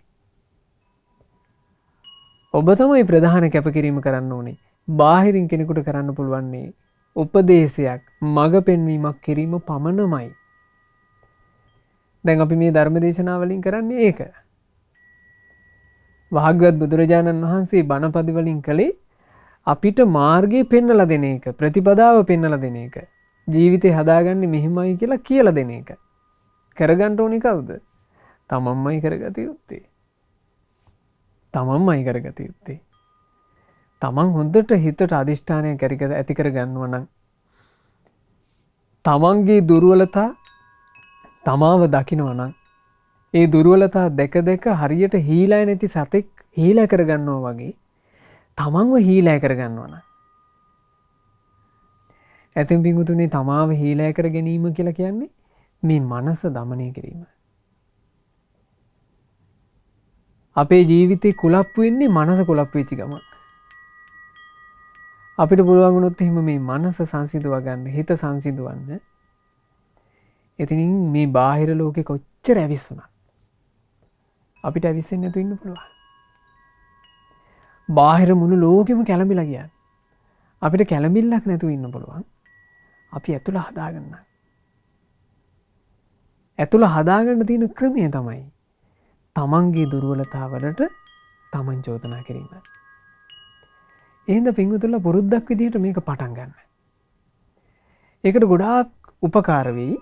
ඔබ තමයි ප්‍රධාන කැපකිරීම කරන්න ඕනේ. බාහිරින් කෙනෙකුට කරන්න පුළුවන්නේ උපදේශයක් මඟ පෙන්වීමක් කිරීම පමණමයි. දැන් අපි මේ ධර්ම දේශනාවලින් කරන්නේ ඒක. භාග්‍යවත් බුදුරජාණන් වහන්සේ බණපදි වලින් කළේ අපිට මාර්ගය පෙන්වලා දෙන එක, ප්‍රතිපදාව පෙන්වලා දෙන එක. ජීවිතේ හදාගන්නේ මෙහිමයි කියලා කියලා දෙන එක. කරගන්න ඕනේ කවුද? තමන්මයි කරගත යුත්තේ. තමන්මයි කරගත යුත්තේ. තමන් හොඳට හිතට අදිෂ්ඨානයක් ඇති කර ගන්නවා නම් තමන්ගේ දුර්වලතා තමාව දකිනවා නම් ඒ දුර්වලතා දැක දැක හරියට හීලා නැති සතෙක් හීලා කර ගන්නවා වගේ තමන්ව හීලා කර ගන්නවා නම් ඇතැම් පිංගුතුනේ තමාව හීලා කර ගැනීම කියලා කියන්නේ මේ මනස දමනය කිරීම. අපේ ජීවිතේ කුලප්පු වෙන්නේ මනස කුලප්පු වෙච්ච ගමන්. අපිට පුළුවන් වුණොත් එහෙම මේ මනස සංසිඳව ගන්න, හිත සංසිඳවන්න. එතනින් මේ බාහිර ලෝකේ කොච්චර ඇවිස්සුණා. අපිට ඇවිස්සෙන්නේ නැතුව ඉන්න පුළුවන්. බාහිර මුළු ලෝකෙම කැළඹිලා ගියා. අපිට කැළඹිල්ලක් නැතුව ඉන්න පුළුවන්. අපි ඇතුළ හදාගන්න. ඇතුළ හදාගන්න තියෙන ක්‍රමය තමයි තමන්ගේ දුර්වලතාවලට තමන් චෝදනා කිරීම. එහෙනම් පින්වතුන්ලා පුරුද්දක් විදිහට මේක පටන් ගන්න. ඒකට ගොඩාක් උපකාර වෙයි.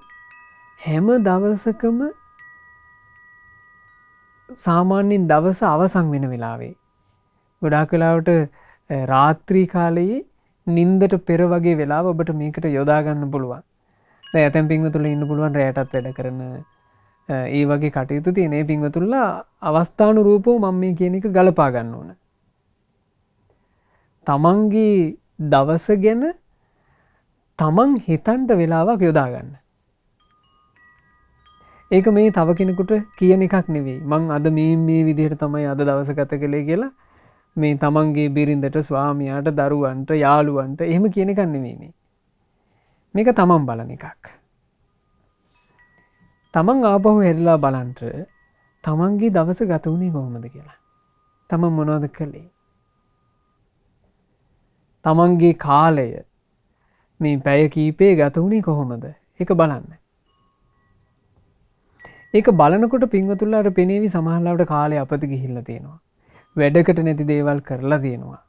හැම දවසකම සාමාන්‍යයෙන් දවස අවසන් වෙන වෙලාවේ. ගොඩාක් වෙලාවට රාත්‍රී කාලයේ නින්දට පෙර වගේ වෙලාව ඔබට මේකට යොදා ගන්න පුළුවන්. දැන් ඇතැම් පින්වතුන්ලා ඉන්න පුළුවන් රැයටත් වැඩ කරන ඒ වගේ කටයුතු තියෙන ඒ පින්වතුන්ලා අවස්ථානුරූපව මම මේ කියන එක ගලපා ගන්න ඕන. තමන්ගේ දවස ගැන තමන් හිතන්ට වෙලාවක් යොදා ගන්න. ඒක මේ තව කෙනෙකුට කියන එකක් නෙවෙයි. මං අද මේ විදිහට තමයි අද දවස ගත කළේ කියලා මේ තමන්ගේ බිරිඳට, ස්වාමියාට, දරුවන්ට, යාළුවන්ට එහෙම කියන එකක් නෙවෙයි මේ. මේක තමන් බලන එකක්. තමන් ආපහු හැරිලා බලන්න තමන්ගේ දවස ගත වුණේ කොහොමද කියලා. තමන් මොනවද කළේ? තමන්ගේ කාලය මේ පැය කීපේ ගත වුණේ කොහොමද? ඒක බලන්න. ඒක බලනකොට පින්වතුන්ලාට පෙනේවි සමහරවිට කාලය අපත ගිහිල්ලා තියෙනවා. වැඩකට නැති දේවල් කරලා තියෙනවා.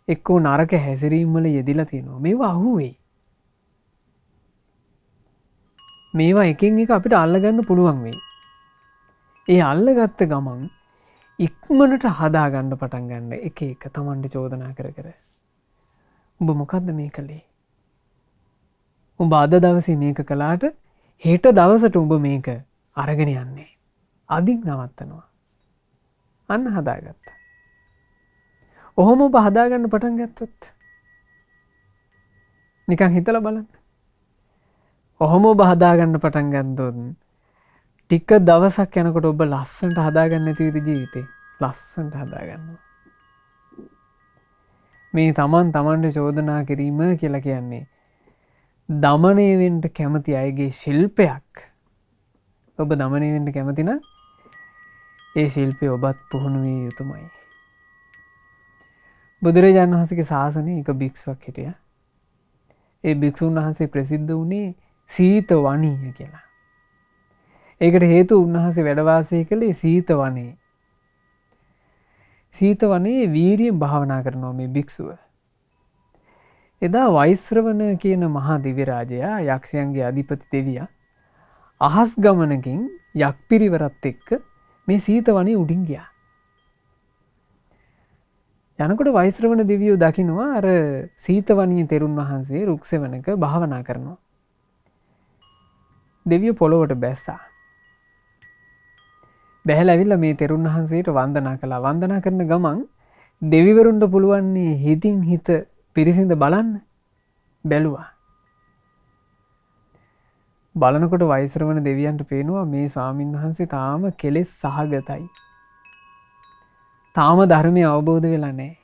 එක්කෝ නරක හැසිරීම් වල යෙදිලා තියෙනවා. මේවා අහුවෙයි. මේවා එකින් එක අපිට අල්ලගන්න පුළුවන් වෙයි. ඒ අල්ලගත්ත ගමන් ඉක්මනට හදා ගන්න පටන් ගන්න එක එක තමන්ට චෝදනා කර කර. උඹ මොකද්ද මේ කළේ? උඹ අද දවසේ මේක කළාට හෙට දවසට උඹ මේක අරගෙන යන්නේ. අදින් නවත්තනවා. අන්න හදාගත්තා. ඔහොම ඔබ හදාගන්න පටන් ගත්තොත් නිකන් හිතලා බලන්න. ඔහොම ඔබ හදාගන්න පටන් ගත්තොත් ටික දවසක් යනකොට ඔබ ලස්සනට හදාගන්න නැති විදිහ ජීවිතේ ලස්සනට හදාගන්නවා. මේ තමන්ට චෝදනා කිරීම කියලා කියන්නේ දමනය වෙන්න කැමති අයගේ ශිල්පයක්. ඔබ දමනය වෙන්න කැමති නම් ඒ ශිල්පය ඔබත් පුහුණු විය යුතුමයි. බුදුරජාණන් වහන්සේගේ ශාසනයේ එක භික්ෂුවක් හිටියා. ඒ භික්ෂුන් වහන්සේ ප්‍රසිද්ධ වුණේ සීත වණීය කියලා. ඒකට හේතුව උන්වහන්සේ වැඩ වාසය කළේ සීත වනයේ. සීත වනයේ වීරියෙන් භාවනා කරනවා මේ භික්ෂුව. එදා වෛශ්‍රවණ කියන මහා දිව්‍ය රාජයා යක්ෂයන්ගේ අධිපති දෙවියා අහස් ගමනකින් යක් පිරිවරත් එක්ක මේ සීත වනයේ උඩින් ගියා. යනකොට වෛශ්‍රවණ දෙවියෝ දකිනවා අර සීත වනයේ තෙරුන් වහන්සේ රුක්සෙවණක භාවනා කරනවා. දෙවියෝ පොළොවට බැස්සා. බැහැලා ඇවිල්ලා මේ තෙරුන් වහන්සේට වන්දනා කළා. වන්දනා කරන ගමන් දෙවිවරුන්ට පුළුවන් හිතින් හිත පිරිසිඳ බලන්න බැලුවා. බලනකොට වෛශ්‍රවණ දෙවියන්ට පේනවා මේ ස්වාමින් වහන්සේ තාම කෙලෙස් සහගතයි. තාම ධර්මය අවබෝධ වෙලා නැහැ.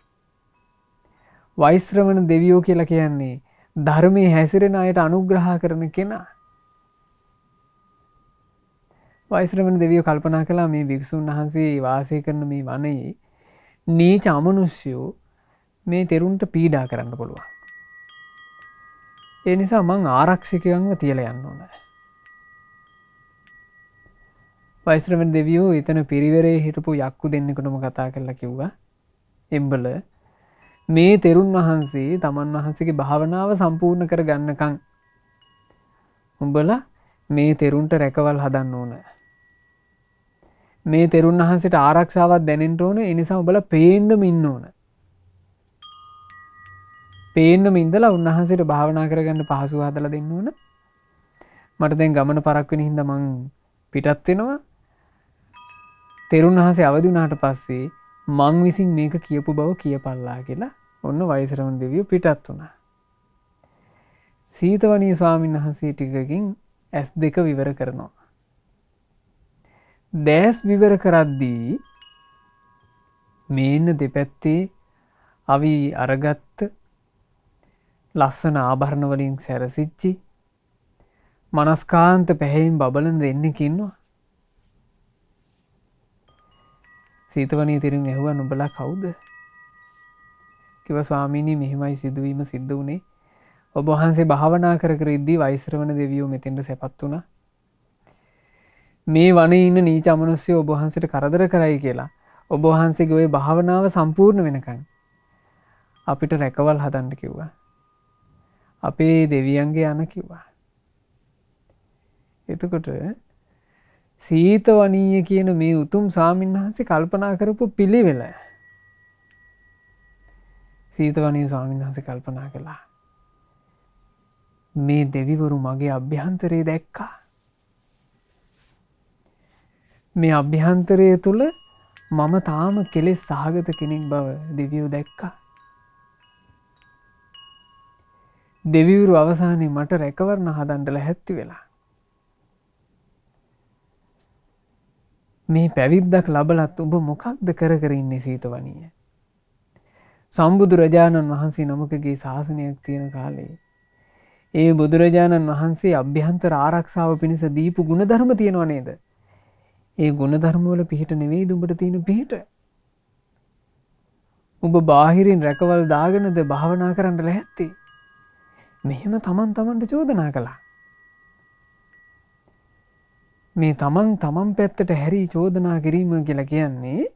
වෛශ්‍රවණ දෙවියෝ කියලා කියන්නේ ධර්මයේ හැසිරෙන අයට අනුග්‍රහ කරන කෙනා. වෛශ්‍රවණ දෙවියෝ කල්පනා කළා මේ භික්ෂුන් වහන්සේ වාසය කරන මේ වනයේ නීච අමනුෂ්‍යෝ මේ තෙරුන්ට පීඩා කරන්න පුළුවන්. ඒ නිසා මං ආරක්ෂකයන්ව තියලා යන්න ඕන. වෛශ්‍රවණ දෙවියෝ එතන පිරිවරේ හිටපු යක්කු දෙන්නෙකුටම කතා කරලා කිව්වා එම්බල මේ තෙරුන් වහන්සේ තමන් වහන්සේගේ භාවනාව සම්පූර්ණ කර ගන්නකම් උඹලා මේ තෙරුන්ට රැකවල් හදන්න ඕන. මේ තෙරුන් වහන්සේට ආරක්ෂාවක් දැනෙන්න ඕන. ඒ නිසා උඹලා පේන්නම ඉන්න ඕන. පේන්නම ඉඳලා උන්වහන්සේට භාවනා කරගන්න පහසුව හදලා දෙන්න ඕන. මට දැන් ගමන පරක් වෙන හින්දා මං පිටත් වෙනවා. තෙරුන් වහන්සේ අවදි වුණාට පස්සේ මං විසින් මේක කියපු බව කියපල්ලා කියලා ඔන්න වෛශ්‍රවණ දෙවියෝ පිටත් වුණා. සීතවණී ස්වාමීන් වහන්සේ ටිකකින් S2 විවර කරනවා. දැස් විවර කරද්දී මේන්න දෙපැත්තේ අවි අරගත්ත ලස්සන ආභරණ වලින් සැරසිච්චි මනස්කාන්ත පැහැයෙන් බබලන දෙන්නෙක් ඉන්නවා. සීතවණී තෙරුන් ඇහුවා නුඹලා කවුද? කිව්වා ස්වාමීනි මෙහිමයි සිදුවීම සිද්ධ වුණේ. ඔබ වහන්සේ භාවනා කර කර ඉද්දී වෛශ්‍රවණ දෙවියෝ මෙතෙන්ට සැපත් වුණා. මේ වනයේ ඉන්න නීච අමනුෂ්‍යෝ ඔබ වහන්සේට කරදර කරයි කියලා ඔබ වහන්සේගේ ওই භාවනාව සම්පූර්ණ වෙනකන් අපිට රැකවල් හදන්න කිව්වා. අපේ දෙවියන්ගේ යන කිව්වා. එතකොට සීතවනීය කියන මේ උතුම් ස්වාමීන් වහන්සේ කල්පනා කරපු පිළිවෙල. සීතවනීය ස්වාමීන් වහන්සේ කල්පනා කළා. මේ දෙවිවරු මගේ අභ්‍යන්තරේ දැක්කා. මේ අභ්‍යන්තරය තුල මම තාම කෙලෙස් සහගත කෙනෙක් බව දෙවියෝ දැක්කා. දෙවිවරු අවසානයේ මට රැකවරණ හදන්න ලැහැත්ති වෙලා. මේ පැවිද්දක් ලබලත් ඔබ මොකක්ද කර කර ඉන්නේ සීතවණිය? සම්බුදුරජාණන් වහන්සේ නමකගේ ශාසනයක් තියෙන කාලේ ඒ බුදුරජාණන් වහන්සේ අභ්‍යන්තර ආරක්ෂාව පිණිස දීපු ගුණධර්ම තියෙනව නේද? ඒ ගුණධර්ම වල පිහිට නෙවෙයි උඹට තියෙන පිහිට. ඔබ බාහිරින් රැකවල් දාගෙනද භාවනා කරන්න ලැහැත්ති. මෙහෙම තමන්ට චෝදනා කළා. මේ තමන් පැත්තට හැරී චෝදනා කිරීම කියලා කියන්නේ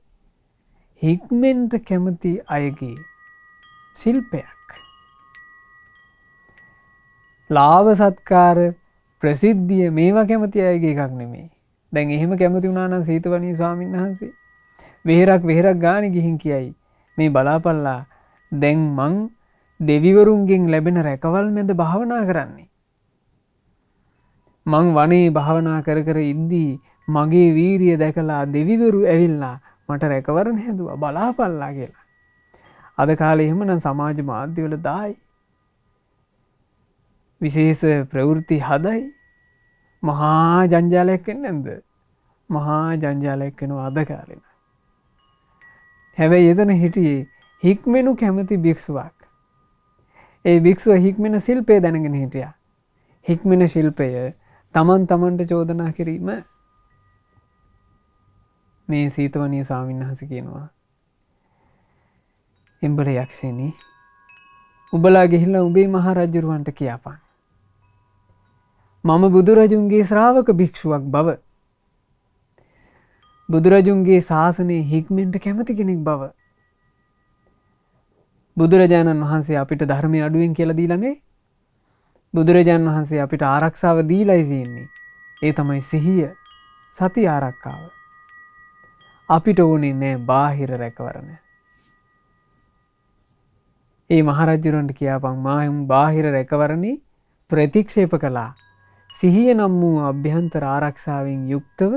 හික්මෙන්ට කැමති අයගේ ශිල්පයක්. ලාභ සත්කාර ප්‍රසිද්ධිය මේවා කැමති අයගේ එකක් නෙමෙයි. දැන් එහෙම කැමති වුණා නම් සීතවණී ස්වාමීන් වහන්සේ වෙහෙරක් ගානේ ගිහින් කියයි මේ බලාපල්ලා දැන් මං දෙවිවරුන්ගෙන් ලැබෙන රැකවල් මැද භාවනා කරන්නේ. මං වනේ භාවනා කර කර ඉද්දී මගේ වීරිය දැකලා දෙවිවරු ඇවිල්ලා මට රැකවරණ හැදුවා බලාපල්ලා කියලා. අද කාලේ එහෙමනම් සමාජ මාධ්‍යවල දායි. විශේෂ ප්‍රවෘත්ති හදයි. මහා ජංජාලයක් වෙන්නේ නැද්ද? මහා ජංජාලයක් වෙනවා අද කාලේ. හැබැයි එතන හිටියේ හික්මෙනු කැමති භික්ෂුවක්. ඒ භික්ෂුව හික්මෙන ශිල්පය දැනගෙන හිටියා. හික්මෙන ශිල්පය තමන්ට චෝදනා කිරීම. මේ සීතවණී ස්වාමීන් වහන්සේ කියනවා එම්බල යක්ෂණී උඹලා ගිහිල්ලා උඹේ මහ රජුරවන්ට කියපන්. මම බුදුරජුන්ගේ ශ්‍රාවක භික්ෂුවක් බව. බුදුරජුන්ගේ ශාසනයේ හික්මෙන්ට කැමති කෙනෙක් බව. බුදුරජාණන් වහන්සේ අපිට ධර්මය අඩුවෙන් කියලා දීලානේ. බුදුරජාණන් වහන්සේ අපිට ආරක්ෂාව දීලායි තියෙන්නේ. ඒ තමයි සිහිය, සති ආරක්ෂාව. අපිට ඕනේ නෑ බාහිර රැකවරණ. ඒ මහරජුරන්ට කියපන් මම බාහිර රැකවරණේ ප්‍රතික්ෂේප කළා. සිහිය නම් වූ අභ්‍යන්තර ආරක්ෂාවෙන් යුක්තව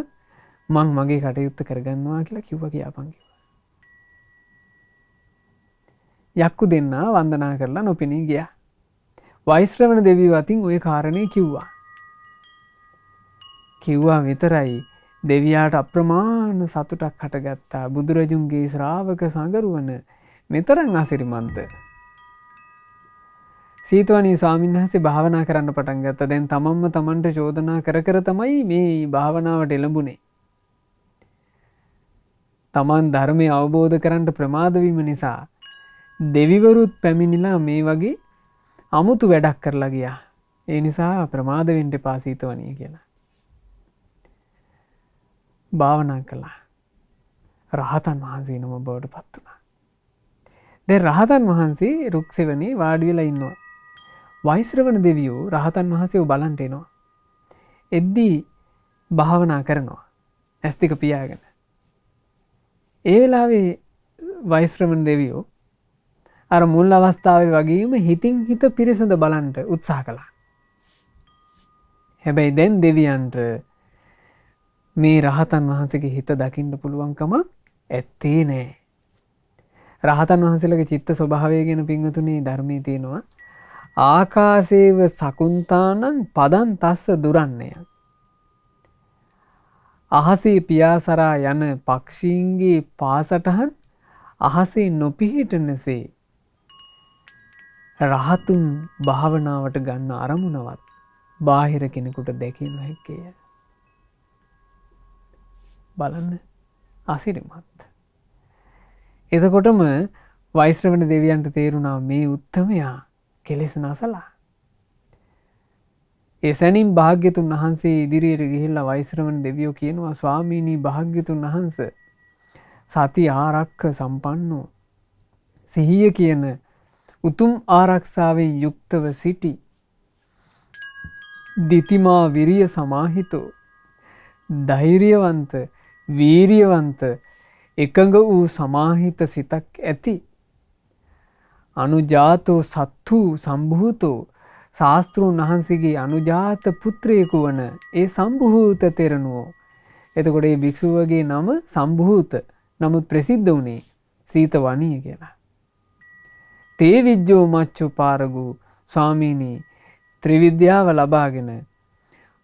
මං මගේ කටයුත්ත කරගන්නවා කියලා කිව්වා කියපන් කිව්වා. යක්කු දෙන්නා වන්දනා කරලා නොපෙනී ගියා. වෛශ්‍රවණ දෙවියෝ අතින් ওই කාරණේ කිව්වා. කිව්වා විතරයි දෙවියාට අප්‍රමාණ සතුටක් හටගත්තා. බුදුරජුන්ගේ ශ්‍රාවක සංගරුවන මෙතරම් අසිරිමන්ත. සීතවණී ස්වාමීන් වහන්සේ භාවනා කරන්න පටන් ගත්තා. දැන් තමන්ට චෝදනා කර තමයි මේ භාවනාවට එළඹුණේ. තමන් ධර්මය අවබෝධ කරන්න ප්‍රමාද වීම නිසා දෙවිවරුත් පැමිණිලා මේ වගේ අමුතු වැඩක් කරලා ගියා. ඒ නිසා ප්‍රමාද වෙන්න එපා සීතවණී කියලා. භාවනා කළා. රහතන් වහන්සේ නම බවට පත් වුණා. දැන් රහතන් වහන්සේ රුක්සෙවණේ වාඩි වෙලා ඉන්නවා. වෛශ්‍රවණ දෙවියෝ රහතන් වහන්සේව බලන්න එනවා. එද්දී භාවනා කරනවා. ඇස් දෙක පියාගෙන. ඒ වෙලාවේ වෛශ්‍රවණ දෙවියෝ අර මුල් අවස්ථාවේ වගේම හිතින් හිත පිරිසඳ බලන්න උත්සාහ කළා. හැබැයි දැන් දෙවියන්ට මේ රහතන් වහන්සේගේ හිත දකින්න පුළුවන්කම ඇත්තේ නෑ. රහතන් වහන්සේලගේ චිත්ත ස්වභාවය ගැන පින්වතුනි ධර්මයේ තියෙනවා. ආකාසේව සකුන්තානං පදං තස්ස දුරන්නය. අහසේ පියාසරා යන පක්ෂීන්ගේ පාසටහන් අහසේ නොපිහිටනසේ රහතුන් භාවනාවට ගන්න අරමුණවත් බාහිර කෙනෙකුට දැකිය නොහැකිය. බලන්න අසිරිමත්. එතකොටම වෛශ්‍රවණ දෙවියන්ට තේරුණා මේ උත්තමයා කෙලෙස් නැසලා. එසැනින් භාග්‍යතුන් වහන්සේ ඉදිරියට ගිහිල්ලා වෛශ්‍රවණ දෙවියෝ කියනවා ස්වාමීනි භාග්‍යතුන් වහන්සේ සති ආරක්ක සම්පන්නෝ සිහිය කියන උතුම් ආරක්ෂාවෙන් යුක්තව සිටි දිතිමා විරිය සමාහිතෝ ධෛර්යවන්ත, වීරියවන්ත, එකඟ වූ සමාහිත සිතක් ඇති අනුජාතෝ සත්තු සම්භූතෝ ශාස්ත්‍රූන් වහන්සේගේ අනුජාත පුත්‍රයෙකු වන ඒ සම්භූත තෙරණුවෝ. එතකොට මේ භික්ෂුවගේ නම සම්භූත. නමුත් ප්‍රසිද්ධ වුණේ සීතවණිය කියලා. තේ විජ්ජෝ මච්චු පාරගු ස්වාමීනි ත්‍රිවිද්‍යාව ලබාගෙන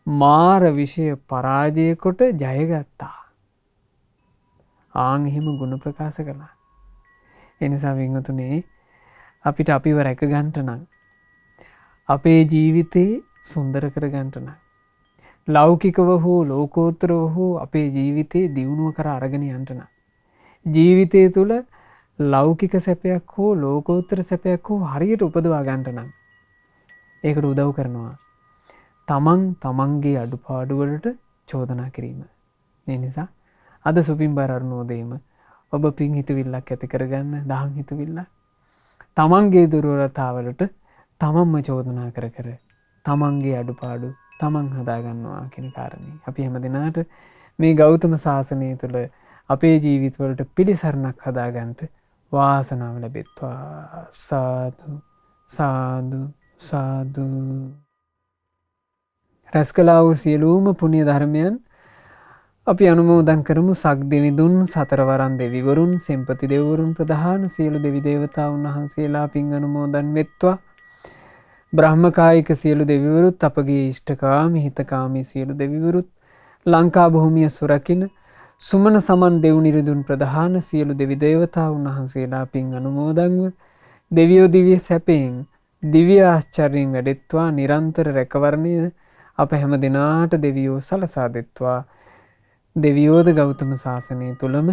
මාර විෂය පරාජය කොට ජයගත්තා. ආන් එහෙම ගුණ ප්‍රකාශ කළා. ඒ නිසා වින්වතුනේ අපිට අපිව රැක ගන්නට නම් අපේ ජීවිතේ සුන්දර කර ගන්නට නම් ලෞකිකව හෝ ලෝකෝත්තරව හෝ අපේ ජීවිතේ දියුණුව කර අරගෙන යන්නට නම් ජීවිතය තුළ ලෞකික සැපයක් හෝ ලෝකෝත්තර සැපයක් හෝ හරියට උපදවා ගන්නට නම් ඒකට උදව් කරනවා තමන්ගේ අඩුපාඩුවලට චෝදනා කිරීම. ඒ නිසා අද සුපින්බර අරුණෝදයේම ඔබ පින් හිතවිල්ලක් ඇති කරගන්න දහම් හිතවිල්ලක් තමන්ගේ දුර්වලතාවලට තමන්ම චෝදනා කර කර තමන්ගේ අඩුපාඩු තමන් හදාගන්නවා කියන කාරණේ. අපි හැම දිනාට මේ ගෞතම සාසනය තුළ අපේ ජීවිතවලට පිළිසරණක් හදාගන්නට වාසනාව ලැබෙත්වා. සාදු සාදු සාදු. රැස් කළා වූ සියලුම පුණ්‍ය ධර්මයන් අපි අනුමෝදන් කරමු. සක් දෙවිඳුන්, සතරවරන් දෙවිවරුන්, සෙම්පති දෙවිවරුන් ප්‍රධාන සියලු දෙවි දේවතාවුන් වහන්සේලා පින් අනුමෝදන් වෙත්වා. බ්‍රහ්මකායික සියලු දෙවිවරුත්, අපගේ ඉෂ්ඨකාමී හිතකාමී සියලු දෙවිවරුත්, ලංකා භූමිය සුරකින්න සුමන සමන් දෙව් නිරිඳුන් ප්‍රධාන සියලු දෙවි දේවතාවුන් වහන්සේලා පින් අනුමෝදන්ව දෙවියෝ දිව්‍ය සැපයෙන් දිව්‍ය ආශ්චර්යයෙන් වැඩෙත්වා. නිරන්තර රැකවරණය අප හැම දිනාට දෙවියෝ සලසා දෙත්වා. දෙවියෝද ගෞතම සාසනය තුළම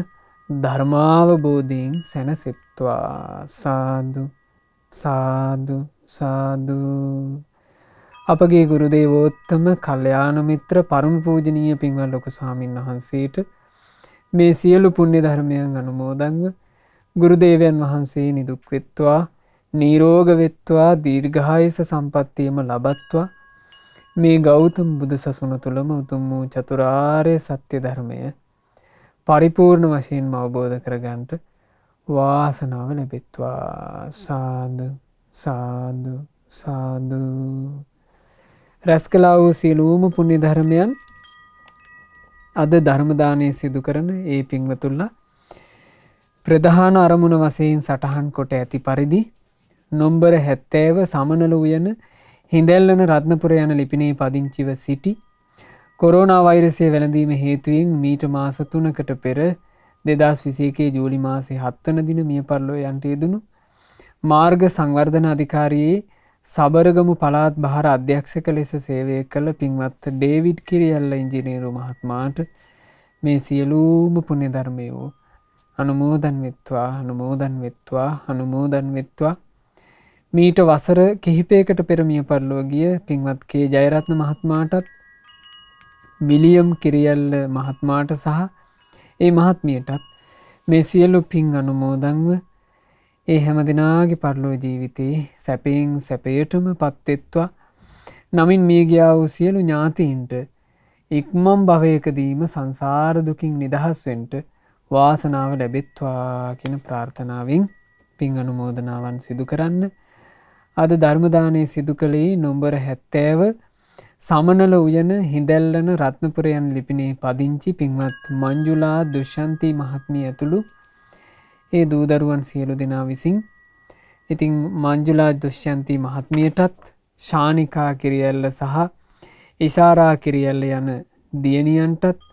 ධර්මාවබෝධයෙන් සැනසෙත්වා. සාදු සාදු සාදු. අපගේ ගුරු දේවෝත්තම කල්යාණ මිත්‍ර පරම පූජනීය පින්වත් ලොකු ස්වාමීන් වහන්සේට මේ සියලු පුණ්‍ය ධර්මයන් අනුමෝදන්ව ගුරු දේවයන් වහන්සේ නිදුක් වෙත්වා, නිරෝග වෙත්වා, දීර්ඝායුෂ සම්පන්නියම ලබත්වා. මේ ගෞතම බුදු සසුන තුළම උතුම් වූ චතුරාර්ය සත්‍ය ධර්මය පරිපූර්ණ වශයෙන්ම අවබෝධ කරගන්නට වාසනාව ලැබෙත්වා. සාදු සාදු සාදු. රැස් කළා වූ සියලුම පුණ්‍ය ධර්මයන් අද ධර්ම දානය සිදු කරන ඒ පින්වතුන්ලා ප්‍රධාන අරමුණ වශයෙන් සටහන් කොට ඇති පරිදි නොම්බර 70 සමනල උයන හිඳැල්ලන රත්නපුර යන ලිපිනේ පදිංචිව සිටි කොරෝනා වෛරසය වැළඳීම හේතුවෙන් මීට මාස 3කට පෙර 2021 ජූලි මාසේ 7 වන දින මිය පරලෝ යන්ට යෙදුණු මාර්ග සංවර්ධන අධිකාරියේ සබරගමු පළාත් බහර අධ්‍යක්ෂක ලෙස සේවය කළ පින්වත් ඩේවිඩ් කිරියල්ල ඉංජිනේරු මහත්මයාට මේ සියලුම පුණ්‍ය ධර්මයෝ අනුමෝදන් වෙත්වා. අනුමෝදන් වෙත්වා. අනුමෝදන් වෙත්වා. මීට වසර කිහිපයකට පෙර මිය පරලෝ ගිය පින්වත් කේ ජයරත්න මහත්මයාටත් විලියම් කිරියල්ල මහත්මයාට සහ ඒ මහත්මියටත් මේ සියලු පින් අනුමෝදන්ව ඒ හැම දිනාගේ පරලෝ ජීවිතේ සැපයෙන් සැපයටම පත්වෙත්වා. නමින් මිය ගියා වූ සියලු ඥාතීන්ට ඉක්මන් භවයකදීම සංසාර දුකින් නිදහස් වෙන්න වාසනාව ලැබෙත්වා කියන ප්‍රාර්ථනාවෙන් පින් අනුමෝදනාවන් සිදු කරන්න. අද ධර්ම දානයේ සිදු කළේ නොම්බර 70 සමනල උයන හිඳැල්ලන රත්නපුර යන ලිපිනේ පදිංචි පින්වත් මංජුලා දුෂ්යන්ති මහත්මිය ඇතුළු ඒ දූ දරුවන් සියලු දෙනා විසින්. ඉතින් මංජුලා දුෂ්යන්ති මහත්මියටත් ශානිකා කිරියල්ල සහ ඉසාරා කිරියල්ල යන දියණියන්ටත්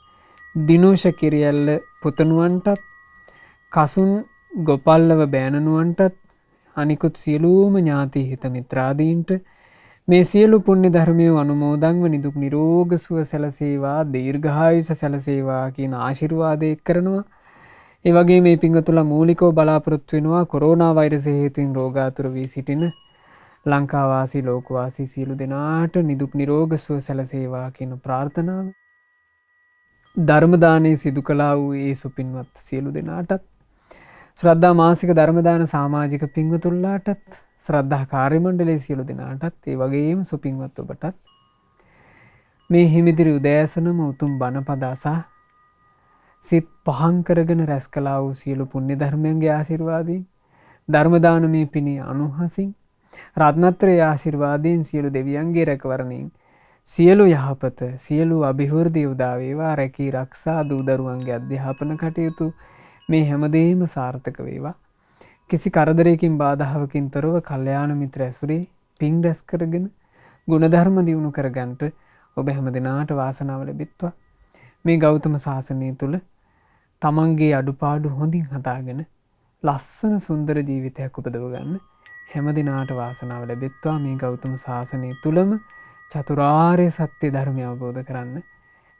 දිනෝෂ කිරියල්ල පුතණුවන්ටත් කසුන් ගොපල්ලව බෑණනුවන්ටත් අනිකුත් සියලුම ඥාති හිත මිත්‍රාදීන්ට මේ සියලු පුණ්‍ය ධර්මය අනුමෝදන්ව නිදුක් නිරෝග සුව සැලසේවා, දීර්ඝායුෂ සැලසේවා කියන ආශිර්වාදය කරනවා. ඒ වගේ මේ පින්වතුන්ලා මූලිකව බලාපොරොත්තු වෙනවා කොරෝනා වෛරසය හේතුවෙන් රෝගාතුර වී සිටින ලංකාවාසී ලෝකවාසී සියලු දෙනාට නිදුක් නිරෝග සුව සැලසේවා කියන ප්‍රාර්ථනාව. ධර්ම දානයේ සිදු කළා වූ ඒ සුපින්වත් සියලු දෙනාටත් ශ්‍රද්ධා මාසික ධර්ම දාන සමාජික පින්වතුන්ලාටත් ශ්‍රද්ධා කාර්ය මණ්ඩලයේ සියලු දෙනාටත් ඒ වගේම සුපින්වත් ඔබටත් මේ හිමිදිරි උදෑසනම උතුම් බණපද අසා සිත් පහන් කරගෙන රැස් කළා වූ සියලු පුණ්‍ය ධර්මයන්ගේ ආශිර්වාදයෙන් ධර්ම දානමේ පිණි අනුහසින් රත්නත්‍රයේ ආශිර්වාදයෙන් සියලු දෙවියන්ගේ රැකවරණයෙන් සියලු යහපත සියලු අභිවෘද්ධිය උදා වේවා. රැකී රක්ෂා දූ දරුවන්ගේ අධ්‍යාපන කටයුතු මේ හැමදේම සාර්ථක වේවා. කිසි කරදරයකින් බාධාවකින් තොරව කල්යාණ මිත්‍ර ඇසුරේ පින් රැස් කරගෙන ගුණධර්ම දියුණු කරගන්නට ඔබ හැම දිනාට වාසනාව ලැබෙත්වා. මේ ගෞතම ශාසනය තුල තමන්ගේ අඩුපාඩු හොඳින් හදාගෙන ලස්සන සුන්දර ජීවිතයක් උපදව ගන්න හැම දිනාට වාසනාව ලැබෙත්වා. මේ ගෞතම ශාසනය තුලම චතුරාර්ය සත්‍ය ධර්මය අවබෝධ කරන්න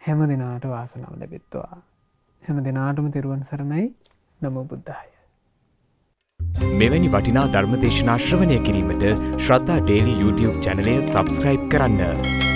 හැම දිනාට වාසනාව ලැබෙත්වා. හැම දිනාටම තෙරුවන් සරණයි. නමෝ බුද්ධාය. මෙවැනි වටිනා ධර්මදේශනා ශ්‍රවණය කිරීමට ශ්‍රද්ධා ඩේලි YouTube චැනලය සබස්ක්‍රයිබ් කරන්න.